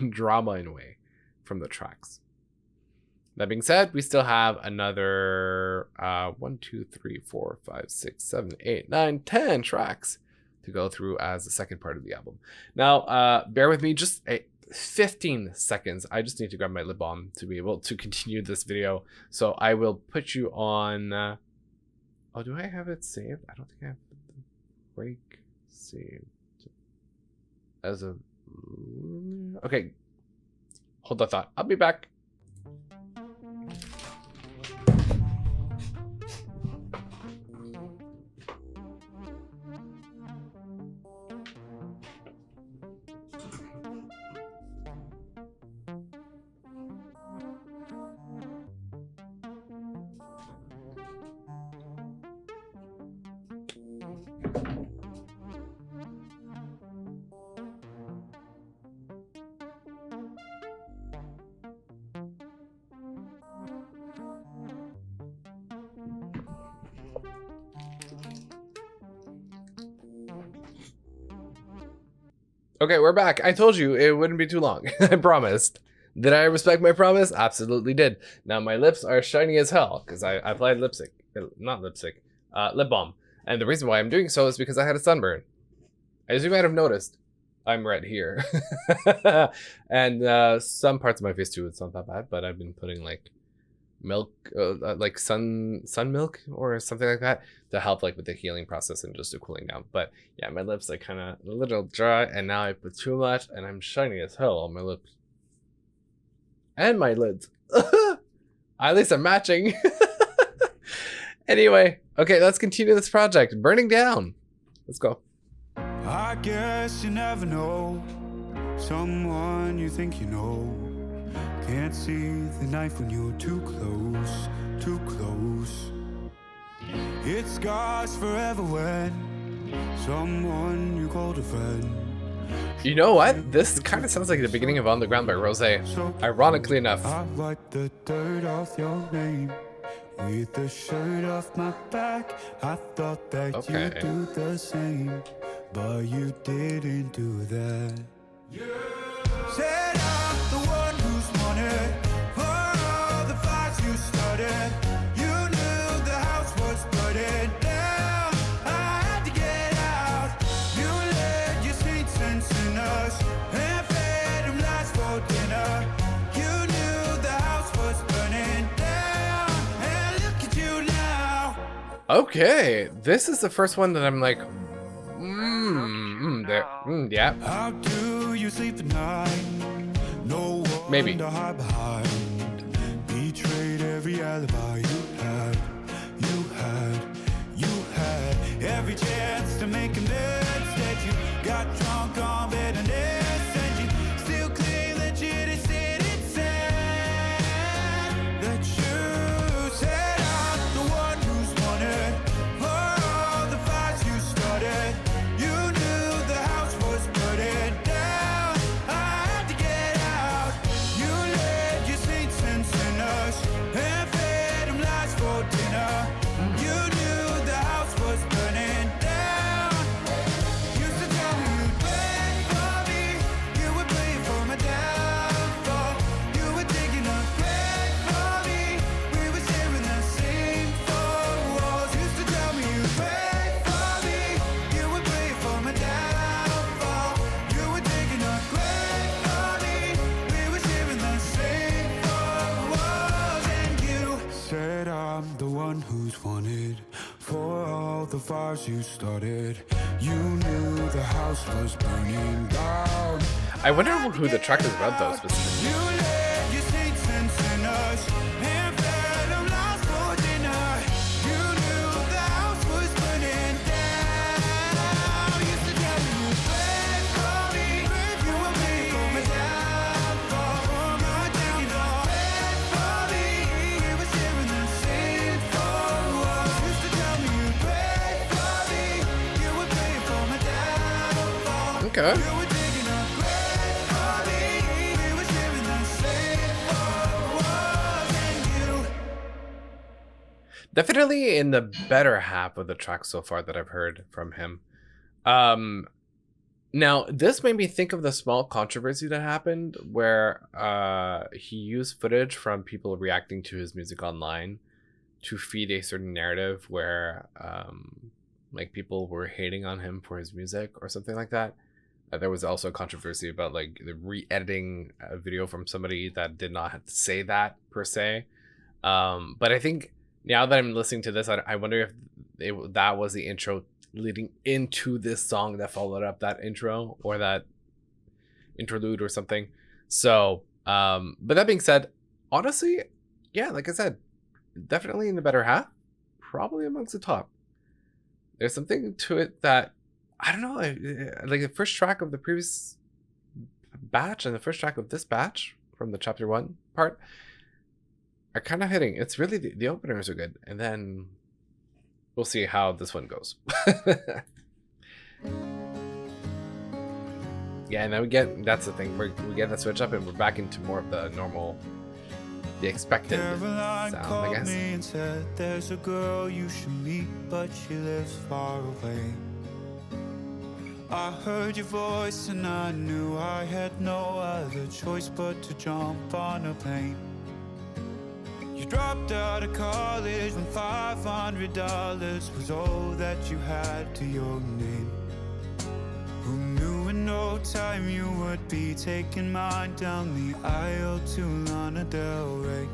drama in a way from the tracks. That being said, we still have another 1, 2, 3, 4, 5, 6, 7, 8, 9, 10 tracks to go through as the second part of the album. Now, bear with me just 15 seconds. I just need to grab my lip balm to be able to continue this video. So I will put you on... oh, do I have it saved? I don't think I have the break saved. As a... Okay. Hold that thought. I'll be back. Okay, we're back. I told you it wouldn't be too long. I promised. Did I respect my promise? Absolutely did. Now my lips are shiny as hell because I applied lipstick. Not lipstick. Lip balm. And the reason why I'm doing so is because I had a sunburn. As you might have noticed, I'm red here. And some parts of my face too, it's not that bad, but I've been putting like milk, like sun milk or something like that to help like with the healing process and just the cooling down. But yeah, my lips are kind of a little dry, and now I put too much and I'm shiny as hell on my lips and my lids. At least I'm matching. Anyway, okay, let's continue this project. Burning Down. Let's go. I guess you never know someone you think you know. Can't see the knife when you're too close, too close. It scars forever when someone you called a friend. You know what? This kind of sounds like the beginning of On the Ground by Rosé. Ironically enough. I wiped the dirt off your name with the shirt off my back. I thought that you'd do the same, but you didn't do that. Said I'm the one who's wanted for all the fights you started. You knew the house was burning down. I had to get out. You led your saints and sinners and fed them lies for dinner. You knew the house was burning down, and look at you now. Okay, this is the first one that I'm like, yeah. How do you sleep at night? No one Maybe. to hide behind. Betrayed every alibi you had. You had every chance to make amends. Instead you got drunk on bitterness, and you still claim that you didn't say that you said I'm the one who's wanted for all the fights you started. You knew the house was burning down. I had to get out. You led your saints and sinners and fed them lies for dinner. You knew the house was burning down. Used to tell me you'd pray for me. You would pray for my downfall. You were digging a grave for me. We were sharing the same four walls. Used to tell me you'd pray for me. You would pray for my downfall. You were digging a grave for me. We were sharing the same four walls. And you said I'm the one who's wanted for all the fires you started. You knew the house was burning down. I wonder who the track is about though, specifically. You led your saints and sinners and fed them lies for dinner. You knew the house was burning down. Used to tell me you'd pray for me. You would pray for my downfall. My downfall. Pray for me. We were sharing the same four walls. Used to tell me you'd pray for me. You would pray for my downfall. Okay. You were digging a grave for me. We were sharing the same four walls, and you. Definitely in the better half of the track so far that I've heard from him. Now, this made me think of the small controversy that happened where he used footage from people reacting to his music online to feed a certain narrative where like people were hating on him for his music or something like that. There was also a controversy about like the re-editing a video from somebody that did not have to say that per se. But I think now that I'm listening to this, I wonder if that was the intro leading into this song that followed up that intro or that interlude or something. So, but that being said, honestly, yeah, like I said, definitely in the better half, probably amongst the top. There's something to it that I don't know, like the first track of the previous batch and the first track of this batch from the chapter 1 part are kind of hitting. It's really the openers are good, and then we'll see how this one goes. Yeah, and then that's the thing. We get that switch up, and we're back into more of the normal, the expected sound, I guess. Me and said, there's a girl you should meet, but she lives far away. I heard your voice and I knew I had no other choice but to jump on a plane. You dropped out of college when $500 was all that you had to your name. Who knew in no time you would be taking mine down the aisle to Lana Del Rey.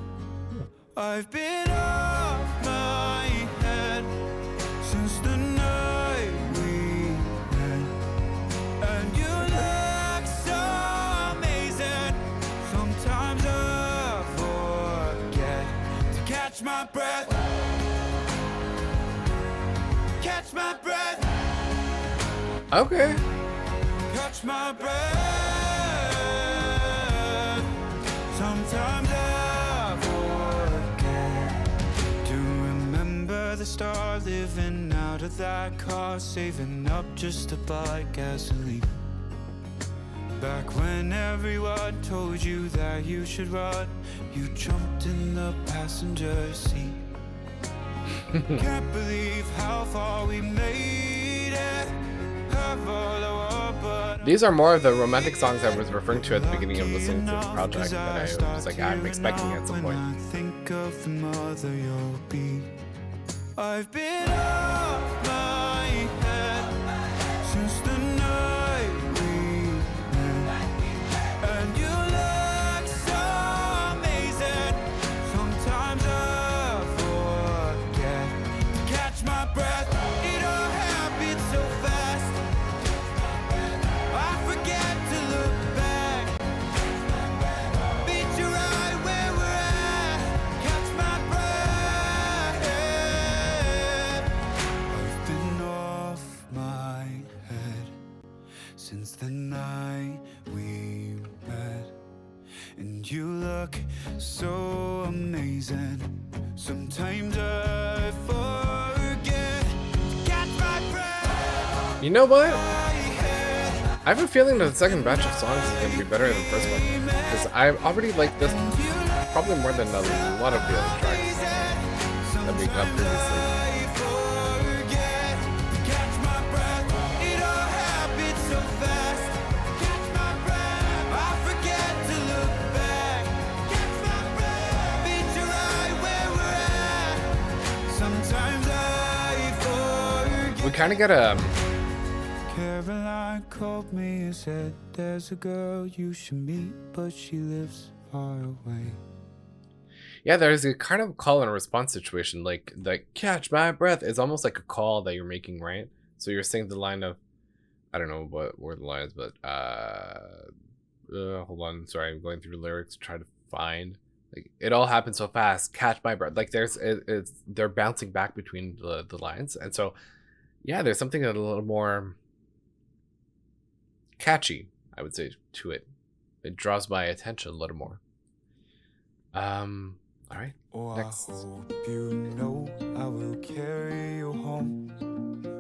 I've been off my head since the night we met, and you look so amazing. Sometimes I forget to catch my breath, catch my breath. Okay. Catch my breath. Sometimes I forget to remember the start, living out of that car, saving up just to buy gasoline. Back when everyone told you that you should run, you jumped in the passenger seat. Can't believe how far we made it. These are more of the romantic songs I was referring to at the beginning of listening to the project that I was like, I'm expecting at some point. Think of the mother you'll be. I've been off my head since the night we met, and you look so amazing. Sometimes I forget to catch my breath. It all happened so fast. I forget to look back. Meet you right where we're at. Catch my breath. I've been off my head since the night we met, and you look so amazing. Sometimes I forget to catch my breath. You know what? I have a feeling that the second batch of songs is going to be better than the first one, because I already like this probably more than a lot of the other tracks that we got previously. We kind of get a... Caroline called me and said, there's a girl you should meet, but she lives far away. Yeah, there's a kind of call and response situation, like catch my breath is almost like a call that you're making, right? So you're saying the line of, I don't know what were the lines, but hold on, sorry, I'm going through lyrics to try to find, like, it all happened so fast, catch my breath. Like they're bouncing back between the lines, and so yeah, there's something a little more catchy, I would say, to it. It draws my attention a little more. All right. Oh, next. I hope you know I will carry you home,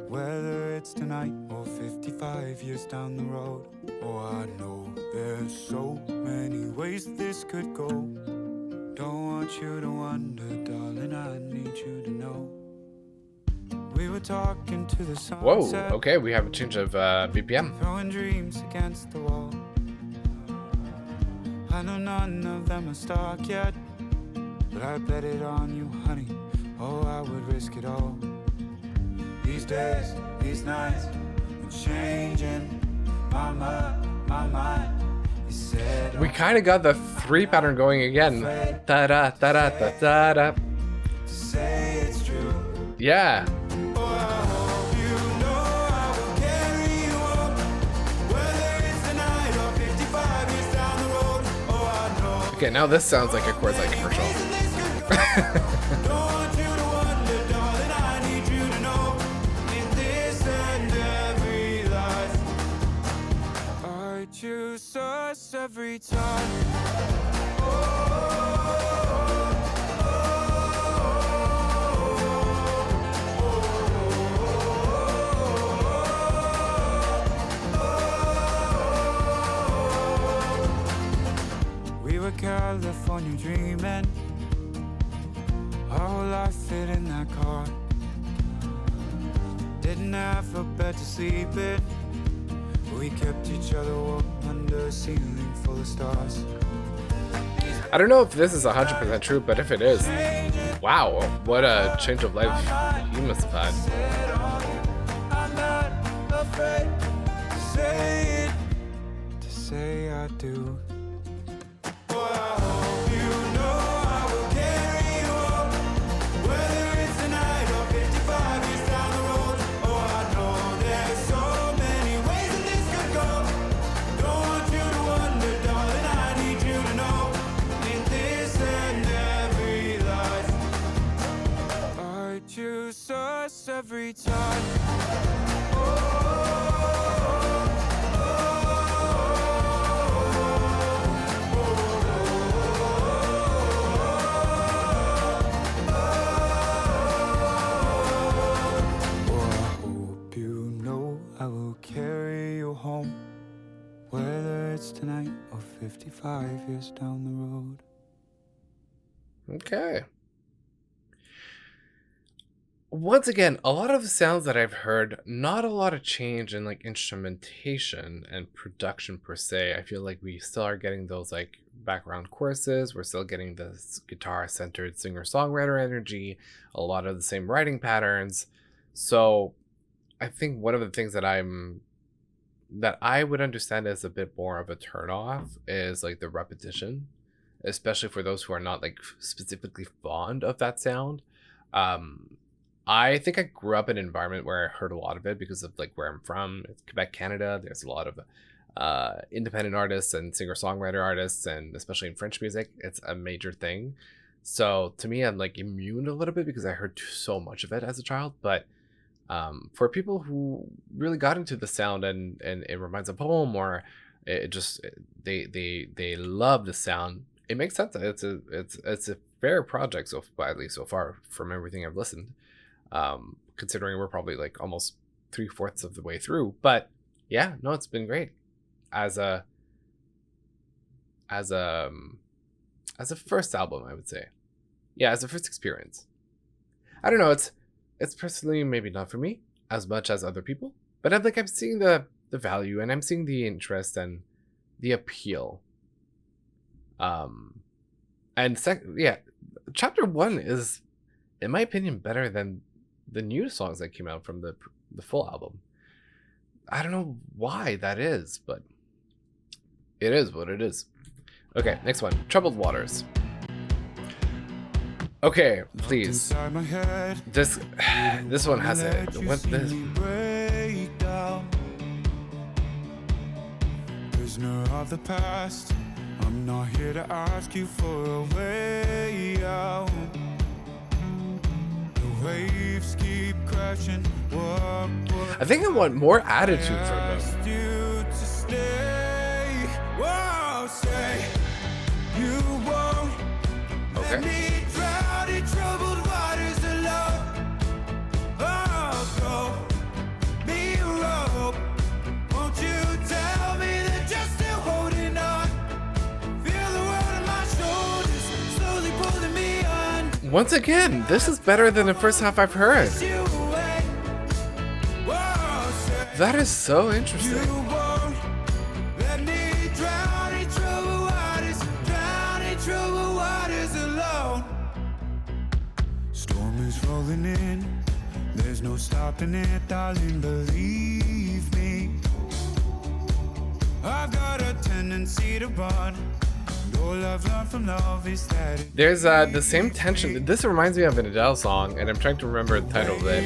whether it's tonight or 55 years down the road. Oh, I know there's so many ways this could go. Don't want you to wonder, darling, I need you to know We were talking to the sunset. Whoa, okay, we have a change of BPM. Throwing dreams against the wall. I know none of them are stuck yet, but I bet it on you, honey. Oh, I would risk it all. These days, these nights, I'm changing my mind. You said We kind of got the 3 pattern going again. Da da da da da da da. say it's true. Yeah. Oh, I hope you know I will carry you home, whether it's tonight or 55 years down the road. Oh, I know. Okay, now this sounds like a Coors Light commercial. Don't want you to wonder, darling, I need you to know, in this and every life, I choose us every time. We were California dreaming, our whole life fit in that car. Didn't have a bed to sleep in, we kept each other warm under a ceiling full of stars. I don't know if this is 100% true, but if it is, wow, what a change of life you must have had. I'm not afraid to say it, to say I do. Oh, I hope you know I will carry you home, whether it's tonight or 55 years down the road. Oh, I know there's so many ways that this could go. Don't want you to wonder, darling, I need you to know, in this and every life, I choose us every time. I will carry you home, whether it's tonight or 55 years down the road. Okay. Once again, a lot of the sounds that I've heard, not a lot of change in like instrumentation and production per se. I feel like we still are getting those like background choruses. We're still getting this guitar-centered singer-songwriter energy, a lot of the same writing patterns. So I think one of the things that I would understand as a bit more of a turnoff is like the repetition, especially for those who are not like specifically fond of that sound. I think I grew up in an environment where I heard a lot of it because of like where I'm from. It's Quebec, Canada. There's a lot of independent artists and singer-songwriter artists, and especially in French music, it's a major thing. So to me, I'm like immune a little bit because I heard so much of it as a child. But for people who really got into the sound and it reminds them of home, or it just they love the sound, it makes sense. It's a fair project at least so far from everything I've listened. Considering we're probably like almost 3/4 of the way through, but yeah, no, it's been great as a first album, I would say. Yeah, as a first experience. I don't know, it's personally maybe not for me as much as other people, but I'm seeing the value, and I'm seeing the interest and the appeal. Chapter 1 is, in my opinion, better than the new songs that came out from the full album. I don't know why that is, but it is what it is. Okay, next one, Troubled Waters. Okay, please. This one has it. What this? Prisoner of the past, I'm not here to ask you for a way out. The waves keep crashing. I think I want more attitude from them. You to stay. Whoa, say you won't let me drown in troubled waters alone. Oh, go me a rope. Won't you tell me that you're still holding on? Feel the weight on my shoulders slowly pulling me on. Once again, this is better than the first half I've heard. You away. That is so interesting. You won't let me drown in troubled waters alone. Storm is rolling in, there's no stopping it, darling, believe me. I've got a tendency to run. All I've learned from love is that there's the same tension. This reminds me of an Adele song, and I'm trying to remember the title of it.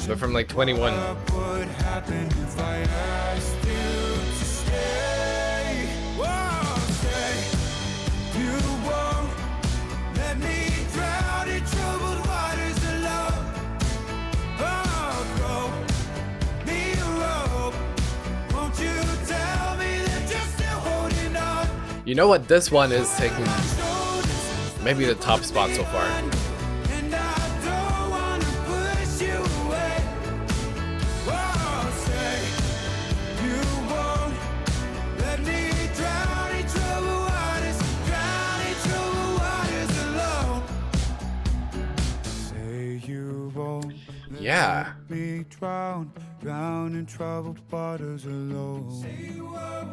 But from like 21. what would happen if I asked you to stay. Whoa, stay. You won't let me drown in troubled waters alone. Oh, throw me a rope. Won't you tell me that you're still holding on? You know what? This one is taking maybe the top spot so far. And I don't wanna push you away. Whoa, say you won't let me drown in troubled waters alone. Say you won't Yeah. let me drown in troubled waters alone. Say you won't.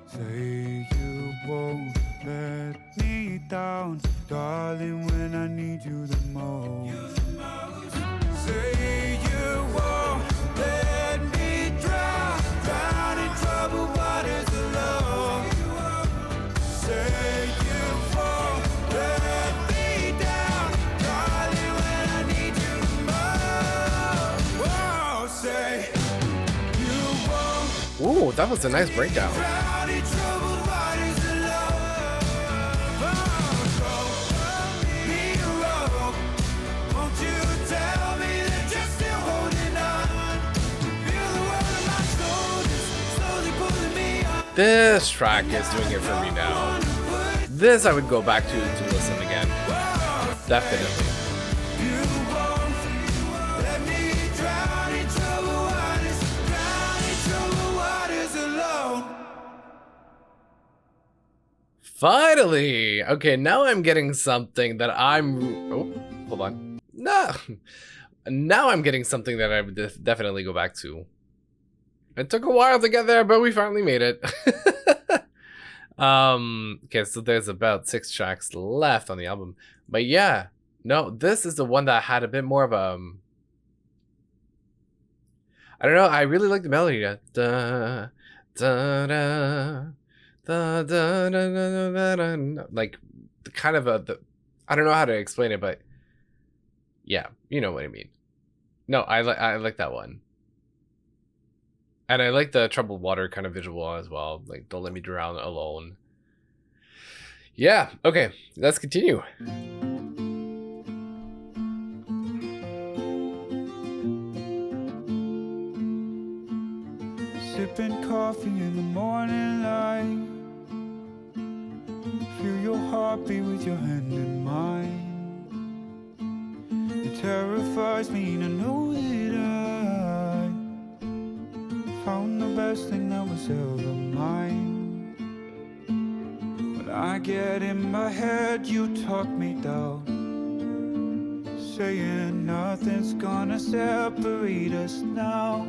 Say you won't let me down, darling, when I need you the most. Say you won't let me drown in troubled waters alone. Say you won't let me down, darling, when I need you the most. Whoa, say you won't. Ooh, that was a nice breakdown. Drown in troubled waters alone. Oh, throw me a rope. Won't you tell me that you're still holding on? Feel the weight of my shoulders slowly pulling me up. This track is doing it for me now. This I would go back to listen again. Definitely. You won't let me drown in troubled waters alone. Finally! Okay, now I'm getting something that I'm... Oh, hold on. No! Now I'm getting something that I would definitely go back to. It took a while to get there, but we finally made it. Okay, so there's about 6 tracks left on the album. But yeah, no, this is the one that had a bit more of a... I don't know, I really like the melody. Da, da, da, da, da, da, da, da, da. Like, the kind of I don't know how to explain it, but yeah, you know what I mean. No, I like that one. And I like the troubled water kind of visual as well. Like, don't let me drown alone. Yeah, okay, let's continue. Sipping coffee in the morning light. Feel your heartbeat with your hand in mine. It terrifies me to know that I found the best thing that was ever mine. When I get in my head, you talk me down, saying nothing's gonna separate us now.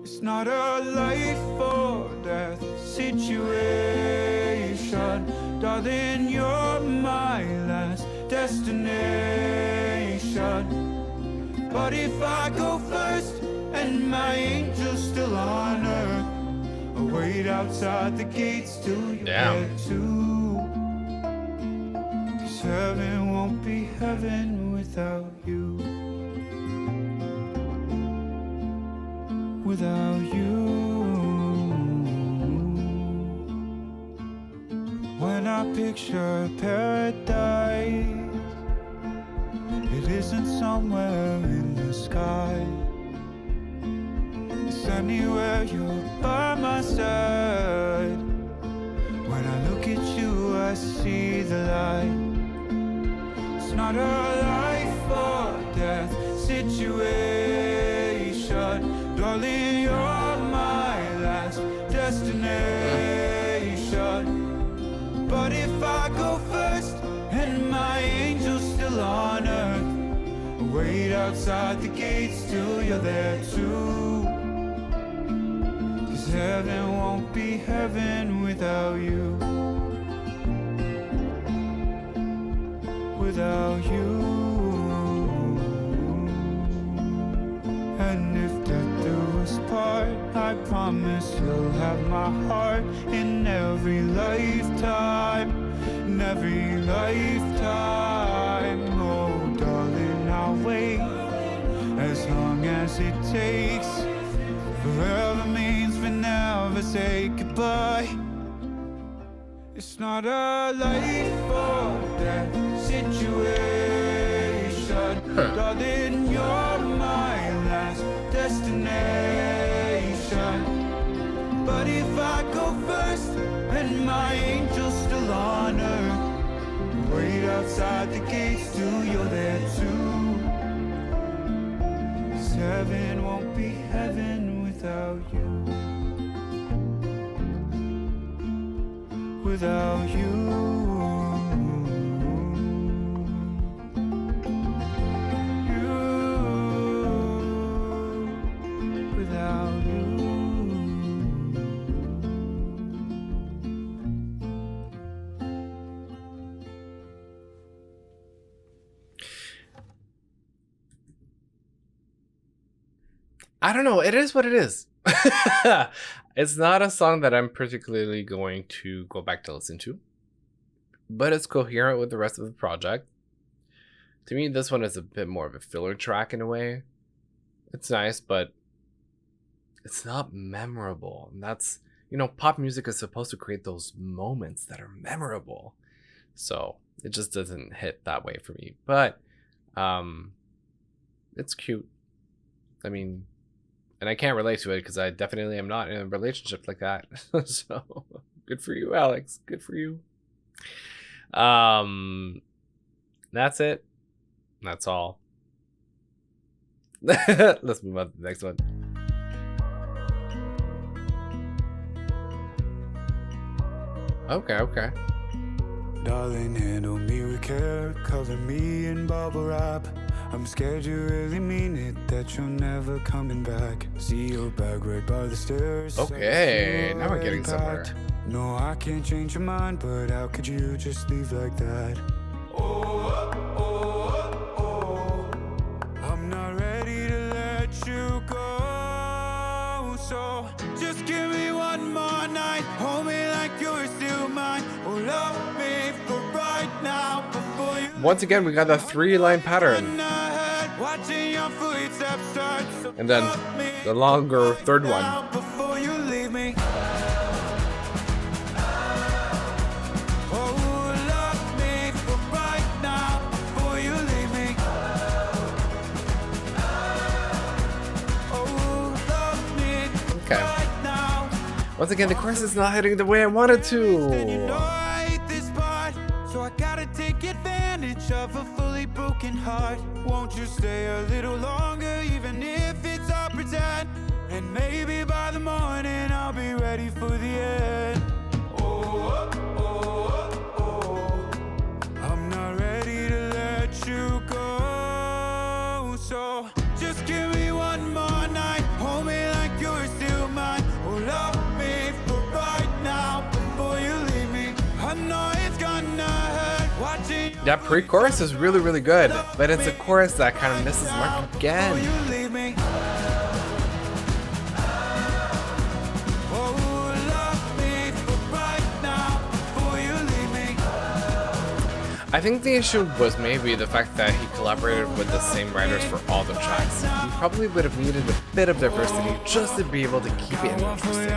It's not a life or death situation, darling, you're my last destination. But if I go first and my angel's still on earth, I'll wait outside the gates till you get to. 'Cause heaven won't be heaven without you. Without you. When I picture paradise, it isn't somewhere in the sky. It's anywhere you're by my side. When I look at you, I see the light. It's not a life or death situation, darling, you're my last destination. But if I go first and my angel's still on earth, I'll Wait outside the gates till you're there too. 'Cause heaven won't be heaven without you. Without you. And if death do us part, I promise you'll have my heart in every lifetime. In every lifetime. Oh darling, I'll wait as long as it takes. Forever means we never say goodbye. It's not a life or death situation. Darling, you're my last destination. But if I go first and my angel's still on earth, wait outside the gates till you're there too. 'Cause heaven won't be heaven without you. Without you. Without you. I don't know. It is what it is. It's not a song that I'm particularly going to go back to listen to, but it's coherent with the rest of the project. To me, this one is a bit more of a filler track in a way. It's nice, but it's not memorable. And that's, you know, pop music is supposed to create those moments that are memorable. So it just doesn't hit that way for me. But it's cute. I mean, and I can't relate to it because I definitely am not in a relationship like that. So good for you, Alex. Good for you. That's it. That's all. Let's move on to the next one. Okay. Darling, handle me with care, cover me in bubble wrap. I'm scared you really mean it, that you're never coming back. See your bag right by the stairs. Okay, now we're getting somewhere. No, I can't change your mind, but how could you just leave like that? I'm not ready to let you go. So just give me one more night, hold me like you're still mine. Oh, love me for right now before you. Once again, we got the 3-line pattern. And then the longer third one. Okay. Once again, the chorus is not hitting the way I wanted to. So I gotta take advantage of a fully broken heart. Won't you stay a little longer, even if it's all pretend? And maybe by the morning I'll be ready for the end. I'm not ready to let you go. So just give me one more night, hold me like you're still mine. Oh, love me for right now before you leave me. I know it's gonna hurt watching. That pre-chorus is really, really good, but it's a chorus that kind of misses mark again. I think the issue was maybe the fact that he collaborated with the same writers for all the tracks. He probably would have needed a bit of diversity just to be able to keep it interesting.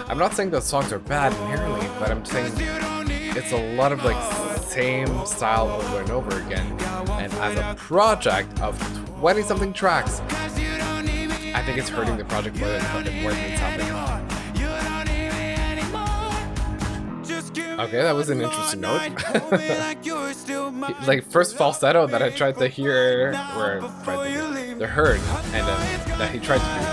I'm not saying those songs are bad inherently, but I'm saying it's a lot of like same style over and over again. And as a project of 20-something tracks, I think it's hurting the project more than it's helping. Okay, that was an interesting note. Like first falsetto that I tried to hear, or the heard, and that he tried to do.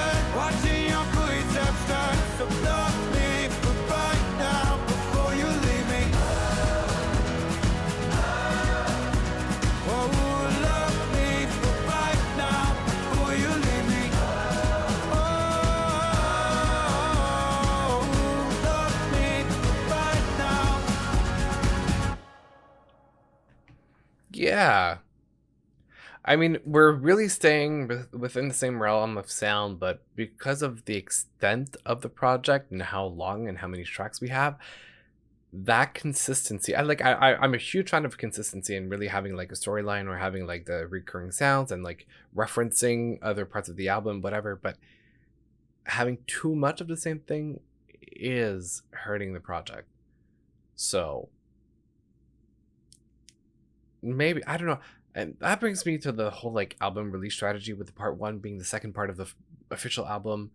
Yeah. I mean, we're really staying within the same realm of sound, but because of the extent of the project and how long and how many tracks we have, that consistency, I'm a huge fan of consistency and really having like a storyline or having like the recurring sounds and like referencing other parts of the album, whatever. But having too much of the same thing is hurting the project. So maybe, I don't know. And that brings me to the whole like album release strategy, with the part one being the second part of the official album.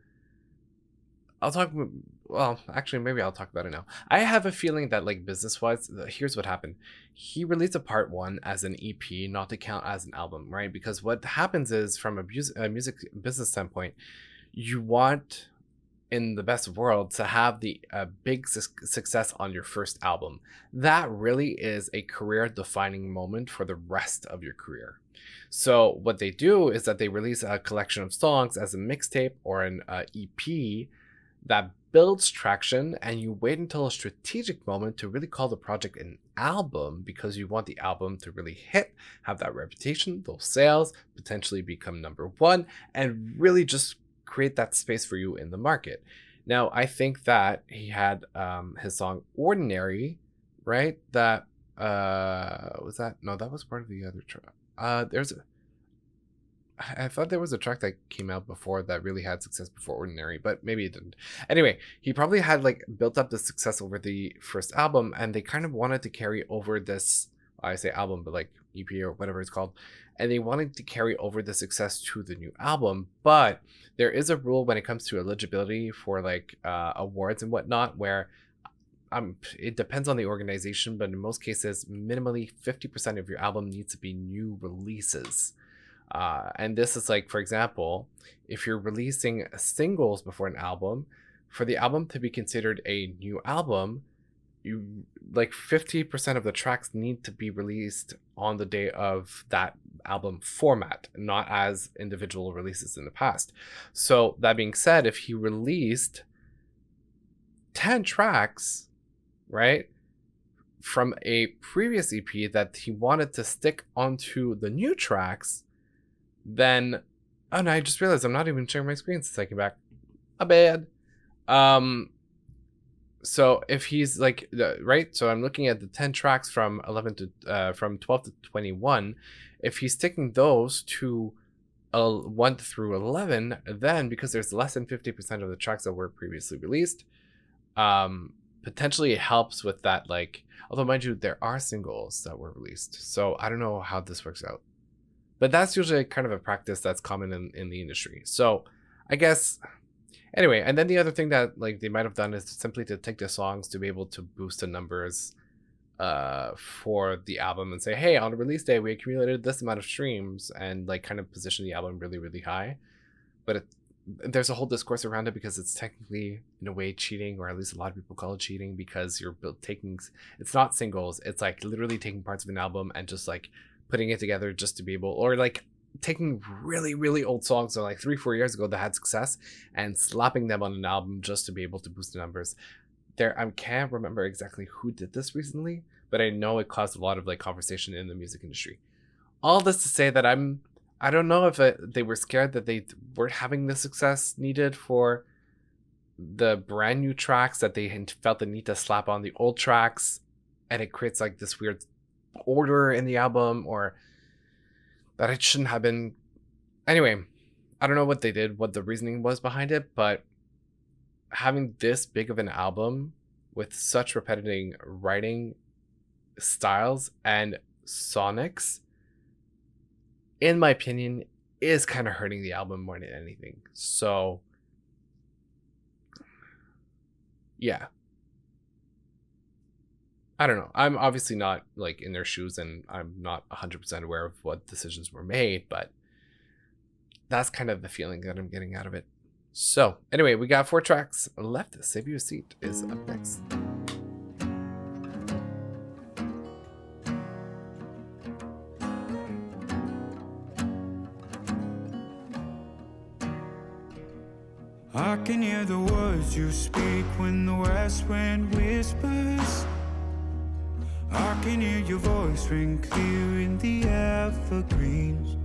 Well, actually, maybe I'll talk about it now. I have a feeling that, like, business wise, here's what happened. He released a part one as an EP, not to count as an album, right? Because what happens is, from a music business standpoint, you want, in the best of world, to have the big success on your first album. That really is a career defining moment for the rest of your career. So what they do is that they release a collection of songs as a mixtape or an EP that builds traction, and you wait until a strategic moment to really call the project an album, because you want the album to really hit, have that reputation, those sales, potentially become number one, and really just create that space for you in the market. Now, I think that he had his song Ordinary, right? That was that? No, that was part of the other track. I thought there was a track that came out before that really had success before Ordinary, but maybe it didn't. Anyway, he probably had like built up the success over the first album, and they kind of wanted to carry over this, I say album, but like EP or whatever it's called, and they wanted to carry over the success to the new album. But there is a rule when it comes to eligibility for like awards and whatnot, where it depends on the organization, but in most cases, minimally 50% of your album needs to be new releases. And this is like, for example, if you're releasing singles before an album, for the album to be considered a new album, you like 50% of the tracks need to be released on the day of that album format, not as individual releases in the past. So that being said, if he released 10 tracks, right, from a previous EP that he wanted to stick onto the new tracks, then, oh no, I just realized I'm not even sharing my screen since I came back. A bad. So if he's like, right, so I'm looking at the 10 tracks from 12 to 21. If he's sticking those to 1 through 11, then because there's less than 50% of the tracks that were previously released, potentially it helps with that. Like, although mind you, there are singles that were released, so I don't know how this works out. But that's usually kind of a practice that's common in the industry. So I guess, anyway, and then the other thing that like they might have done is simply to take the songs to be able to boost the numbers for the album and say, hey, on the release day, we accumulated this amount of streams, and like kind of position the album really, really high. But there's a whole discourse around it, because it's technically, in a way, cheating, or at least a lot of people call it cheating, because you're taking, it's not singles, it's like literally taking parts of an album and just like putting it together just to be able, or like taking really, really old songs, so like 3-4 years ago that had success, and slapping them on an album just to be able to boost the numbers. I can't remember exactly who did this recently, but I know it caused a lot of like conversation in the music industry. All this to say that I don't know if they were scared that they weren't having the success needed for the brand new tracks, that they felt the need to slap on the old tracks, and it creates like this weird order in the album, or that it shouldn't have been. Anyway, I don't know what they did, what the reasoning was behind it, but having this big of an album with such repetitive writing styles and sonics, in my opinion, is kind of hurting the album more than anything. So yeah, I don't know. I'm obviously not like in their shoes, and I'm not 100% aware of what decisions were made, but that's kind of the feeling that I'm getting out of it. So anyway, we got 4 tracks left. Save You a Seat is up next. I can hear the words you speak when the west wind whispers. I I can hear your voice ring clear in the evergreens.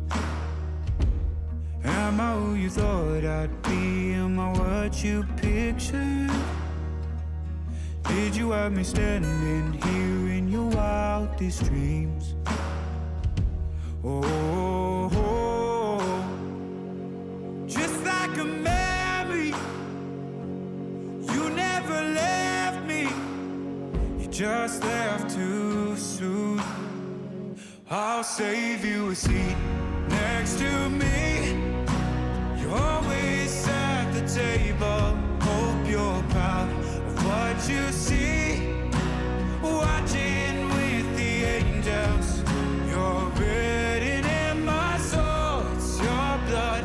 Am I who you thought I'd be? Am I what you pictured? Did you have me standing here in your wildest dreams? Oh, just like a memory, you never left me. You just left too soon. I'll save you a seat next to me. You're always at the table. Hope you're proud of what you see. Watching with the angels. You're written in my soul. It's your blood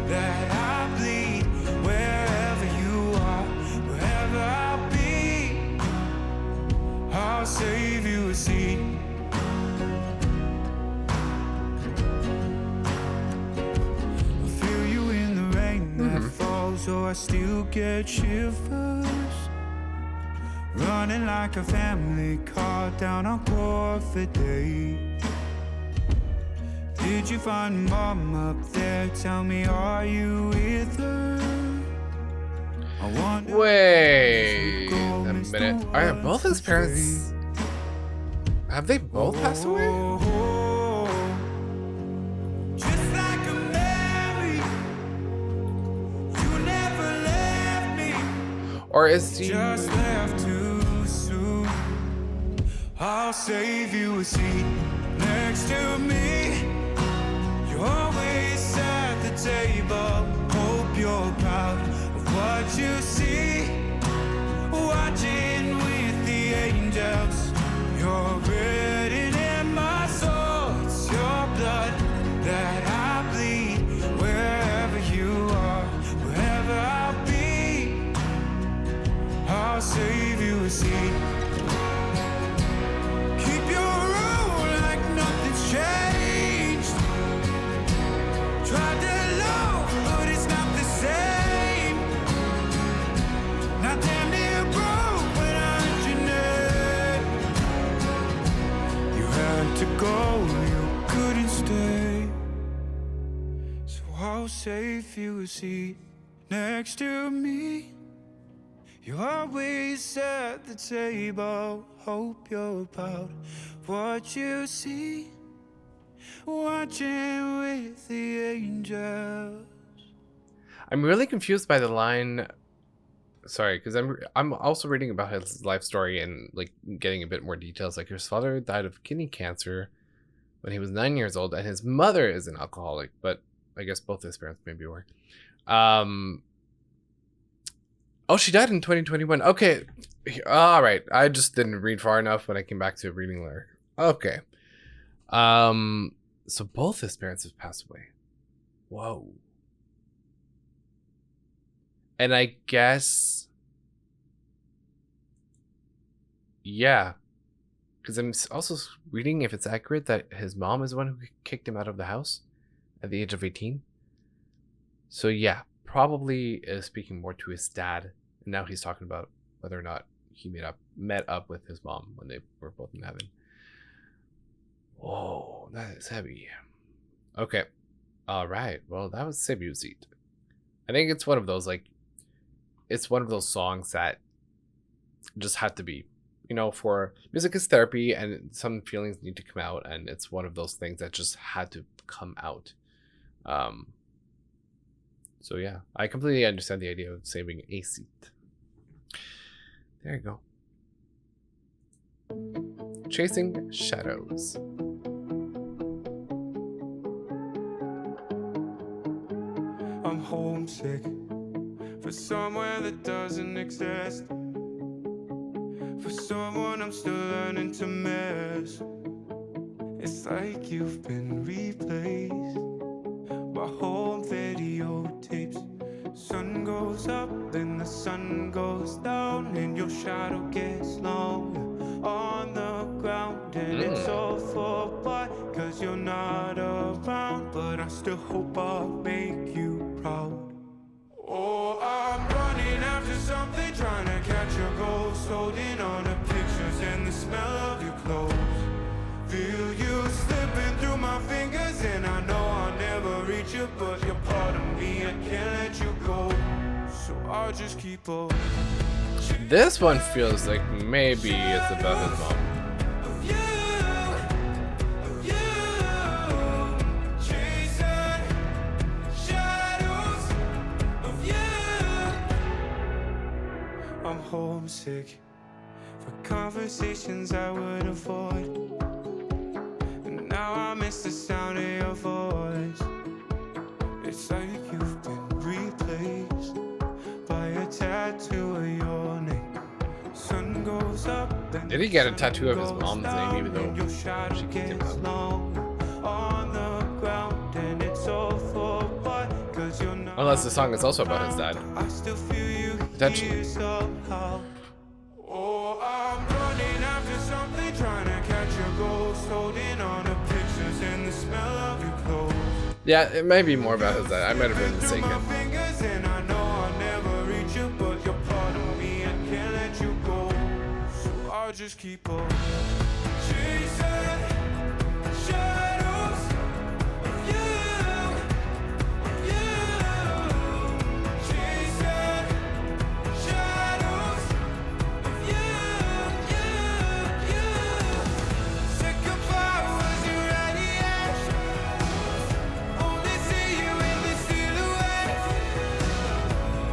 that I bleed. Wherever you are, wherever I'll be, I'll save you a seat. I feel you in the rain that falls, so I still get shivers. Running like a family car down on Corford Day. Did you find mom up there? Tell me, are you with her? I wonder. Wait a minute. Are both his parents? Have they both passed away? Just like a memory, you never left me. Or is he? Just left too soon. I'll save you a seat next to me. You're always at the table. Hope you're proud of what you see. Watching with the angels. You're written in my soul. It's your blood that I bleed. Wherever you are, wherever I'll be, I'll save you a seat. Keep your room like nothing's changed. Tried to love, but it's not the same. Not damn near broke when I heard your name. You had to go, you couldn't stay. So I'll save you a seat next to me. You're always at the table. Hope you're proud of what you see. Watching with the angels. I'm really confused by the line. Sorry, because I'm also reading about his life story and like getting a bit more details. Like his father died of kidney cancer when he was 9 years old, and his mother is an alcoholic. But I guess both his parents maybe were. Oh, she died in 2021. Okay, all right. I just didn't read far enough when I came back to reading later. Okay. So both his parents have passed away. Whoa. And I guess, yeah, because I'm also reading if it's accurate that his mom is the one who kicked him out of the house at the age of 18. So yeah, probably is speaking more to his dad. And now he's talking about whether or not he met up with his mom when they were both in heaven. Whoa, that is heavy. Okay. All right. Well, that was Save You a Seat. I think it's one of those, like, it's one of those songs that just had to be, you know, for music is therapy and some feelings need to come out. And it's one of those things that just had to come out. So yeah, I completely understand the idea of saving a seat. There you go. Chasing Shadows. I'm homesick for somewhere that doesn't exist. For someone I'm still learning to miss. It's like you've been replaced by home videotapes. Sun goes up and the sun goes down, and your shadow gets longer on the ground. And it's all for what? Cause you're not around. But I still hope I'll make you proud. Oh, I'm running after something, trying to catch your ghost, holding on to pictures and the smell of your clothes. fingers and I know I'll never reach you, but you're part of me, I can't let you go. So I'll just keep on. This one feels like maybe it's about his mom. I'm homesick for conversations I would avoid, and now I miss the sound of your voice. It's like you've been replaced by a tattoo of your name. Sun goes up. Did he get a tattoo of his mom's name even though she kicked him out? On the ground and it's all for what? 'Cause you're not. Unless the song is also about his dad. I still feel you Potentially. here somehow. Oh, I'm running after something, trying to catch a ghost, holding on to pictures and the smell of your clothes. Yeah, it might be more about his dad. I might have been Through my mistaken. fingers and I know I'll never reach you, but you're part of me, I can't let you go. So I'll just keep on chasing shadows of you, chasing shadows of you. Said goodbye was your radiation. Only see you in the silhouette.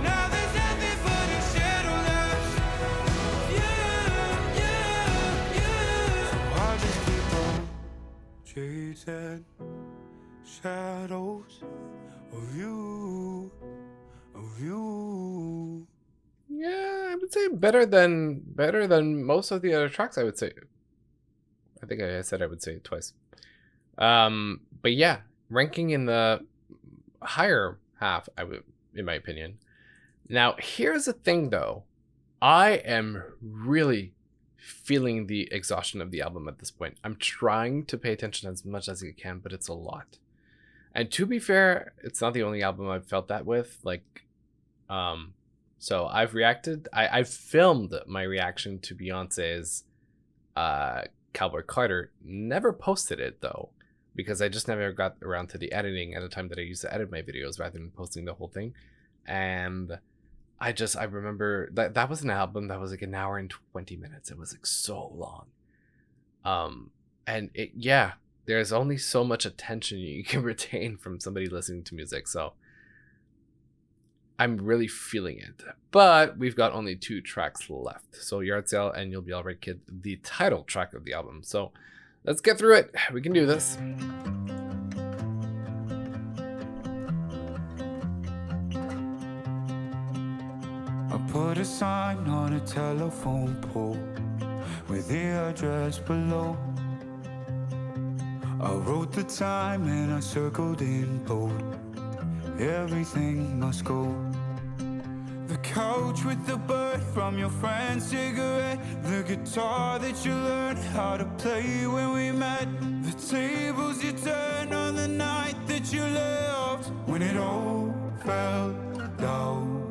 Now there's nothing but a shadow left. So I just keep on chasing shadows of you, of you. Yeah, I would say better than most of the other tracks, I would say. I think I said I would say it twice. But yeah, ranking in the higher half, I would, in my opinion. Now, here's the thing though. I am really feeling the exhaustion of the album at this point. I'm trying to pay attention as much as I can, but it's a lot. And to be fair, it's not the only album I've felt that with. So I've reacted. I've filmed my reaction to Beyonce's Cowboy Carter. Never posted it though, because I just never got around to the editing at a time that I used to edit my videos rather than posting the whole thing. And I remember that was an album that was like 1 hour and 20 minutes. It was like so long. And there's only so much attention you can retain from somebody listening to music. So I'm really feeling it. But we've got only 2 tracks left. So Yard Sale and You'll Be Alright Kid, the title track of the album. So let's get through it. We can do this. I put a sign on a telephone pole with the address below. I wrote the time and I circled in bold. Everything must go. The couch with the bird from your friend's cigarette. The guitar that you learned how to play when we met. The tables you turned on the night that you left. When it all fell down.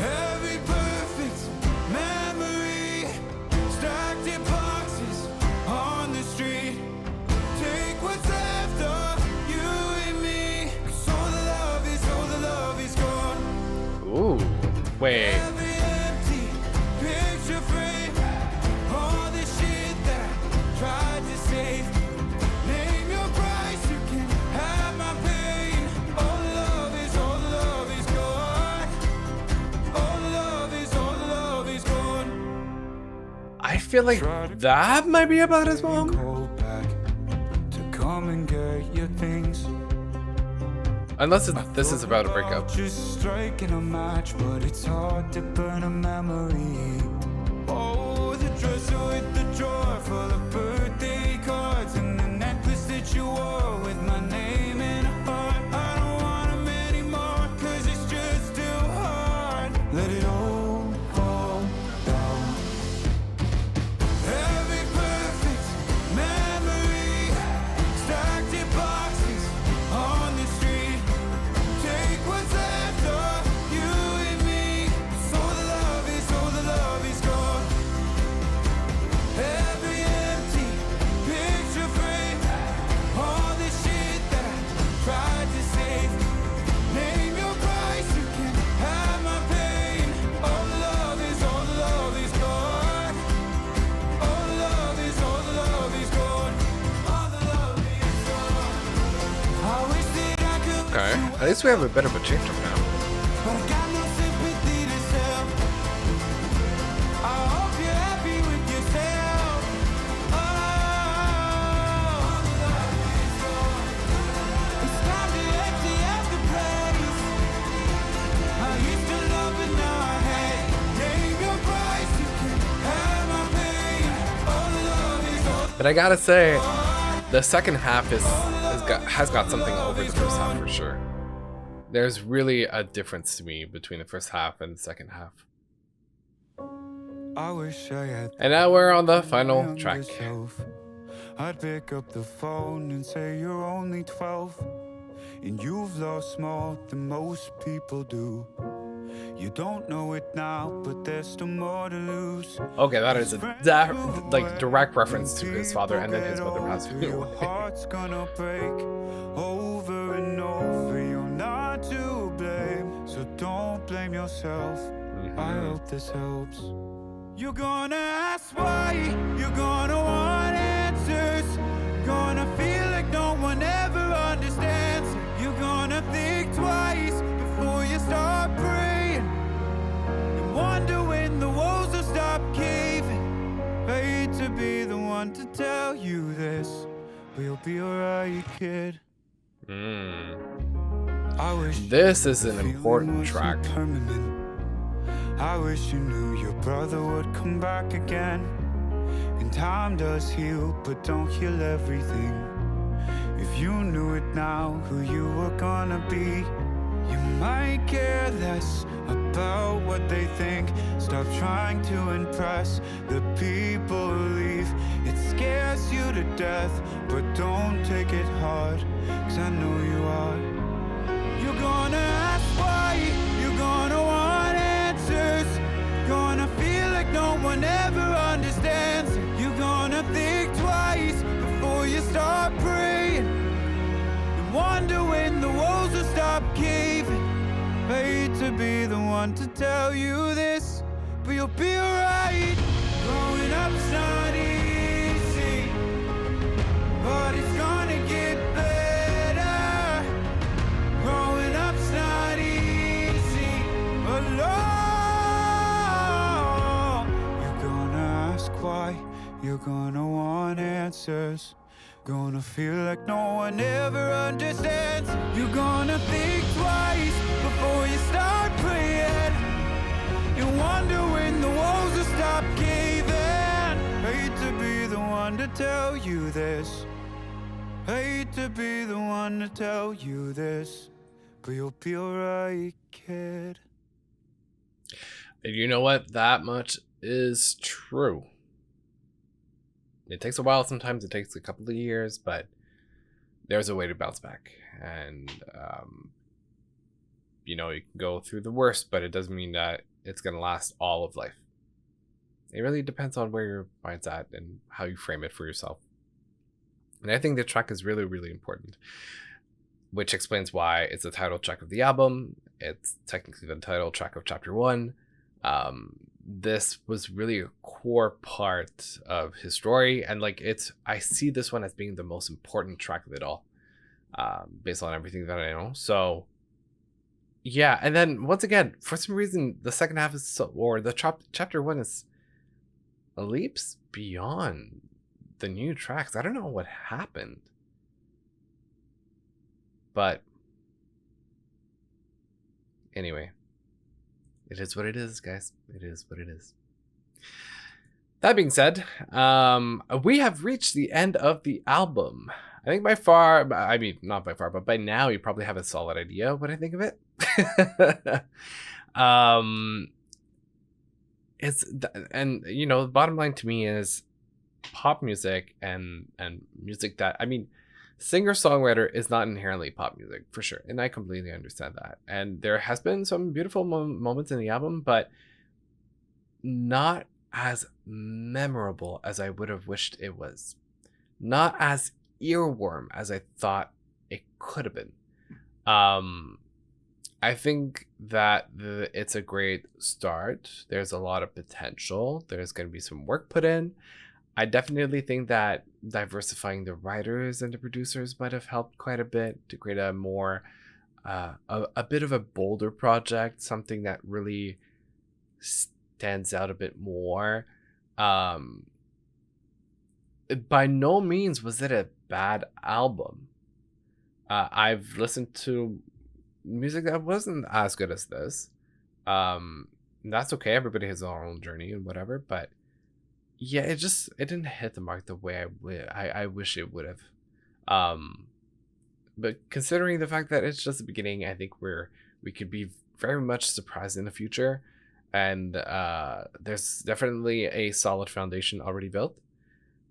Every perfect memory stacked in boxes on the street. Take what's left of you and me. 'Cause all the love is gone. Ooh, wait. Every empty picture frame. All the shit that I tried to save. Name your price, you can have my pain. All the love is gone. All the love is gone. I feel like that might be about his mom. Call back to come and get your things. Unless this is about a breakup. Just striking a match, but it's hard to burn a memory. Oh, the dresser with the drawer full of birthday cards and the necklace that you wore with my name in a heart. I don't want them anymore, 'cause it's just too hard. Let it all fall down. Every perfect memory stacked in boxes on the street. Take what's left of you and me. 'Cause all the love is gone. Every empty Okay. At least we have a bit of a change up now. But I got no sympathy to sell. I hope you're happy with yourself. Oh, it's time to empty out the place. I used to love but now I hate. Name your price, you can have my pain. All the love is all. But I gotta say, the second half has got something over the first half for sure. There's really a difference to me between the first half and the second half. I wish I had. And now we're on the final younger track. self. I'd pick up the phone and say you're only 12, and you've lost more than most people do. You don't know it now, but there's still more to lose. Okay, that is a direct reference to his father, and then his mother passing Your away. heart's gonna break over and over. You're not to blame, so don't blame yourself. I hope this helps. You're gonna ask why, you're gonna want answers. Gonna feel like no one ever understands. You're gonna think twice before you start praying, and wonder when the walls will stop caving. Hate to be the one to tell you this, but you'll be alright, kid. I wish This is an the feeling important wasn't track. permanent. I wish you knew your brother would come back again. And time does heal, but don't heal everything. If you knew it now, who you were gonna be, you might care less about what they think. Stop trying to impress the people who leave. It scares you to death, but don't take it hard, 'cause I know you are. You're gonna ask why, you're gonna want answers. Gonna feel like no one ever understands. You're gonna think twice before you start praying, and wonder when the walls will stop caving. Hate to be the one to tell you this, but you'll be alright. Growing up's not easy, but it's gonna get better. Growing up's not easy, alone. You're gonna ask why, you're gonna want answers. Gonna feel like no one ever understands. You're gonna think twice before you start praying. You wonder when the walls will stop caving. Hate to be the one to tell you this. Hate to be the one to tell you this, but you'll be alright, kid. And you know what? That much is true. It takes a while sometimes. It takes a couple of years, but there's a way to bounce back. And, you can go through the worst, but it doesn't mean that it's going to last all of life. It really depends on where your mind's at and how you frame it for yourself. And I think the track is really, really important, which explains why it's the title track of the album. It's technically the title track of chapter 1. This was really a core part of his story, and I see this one as being the most important track of it all, based on everything that I know. So yeah, and then once again, for some reason, the second half is chapter 1 is leaps beyond the new tracks. I don't know what happened, but anyway, it is what it is, guys. It is what it is. That being said, we have reached the end of the album. I think not by far, but by now you probably have a solid idea what I think of it. The bottom line to me is pop music and music that, singer-songwriter is not inherently pop music, for sure. And I completely understand that. And there has been some beautiful moments in the album, but not as memorable as I would have wished it was. Not as earworm as I thought it could have been. I think that it's a great start. There's a lot of potential. There's going to be some work put in. I definitely think that diversifying the writers and the producers might have helped quite a bit to create a more a bit of a bolder project, something that really stands out a bit more. Um, by no means was it a bad album. I've listened to music that wasn't as good as this. That's okay. Everybody has their own journey and whatever, but yeah, it didn't hit the mark the way I wish it would have. Um, but considering the fact that it's just the beginning, I think we could be very much surprised in the future, and there's definitely a solid foundation already built.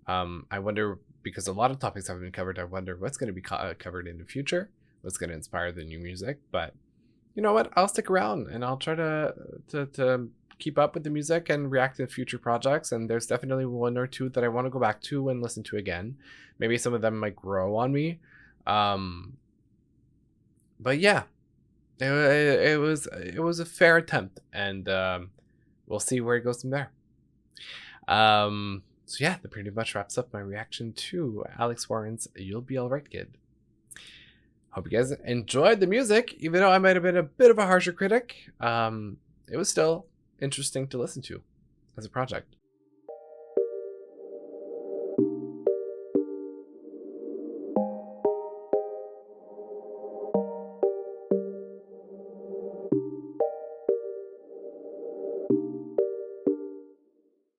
I wonder, because a lot of topics have been covered, I wonder what's going to be covered in the future, what's going to inspire the new music. But you know what? I'll stick around and I'll try to keep up with the music and react to future projects. And there's definitely one or two that I want to go back to and listen to again. Maybe some of them might grow on me. But yeah, it was a fair attempt, and we'll see where it goes from there. So yeah, that pretty much wraps up my reaction to Alex Warren's "You'll Be Alright, Kid." Hope you guys enjoyed the music, even though I might have been a bit of a harsher critic. It was still interesting to listen to as a project.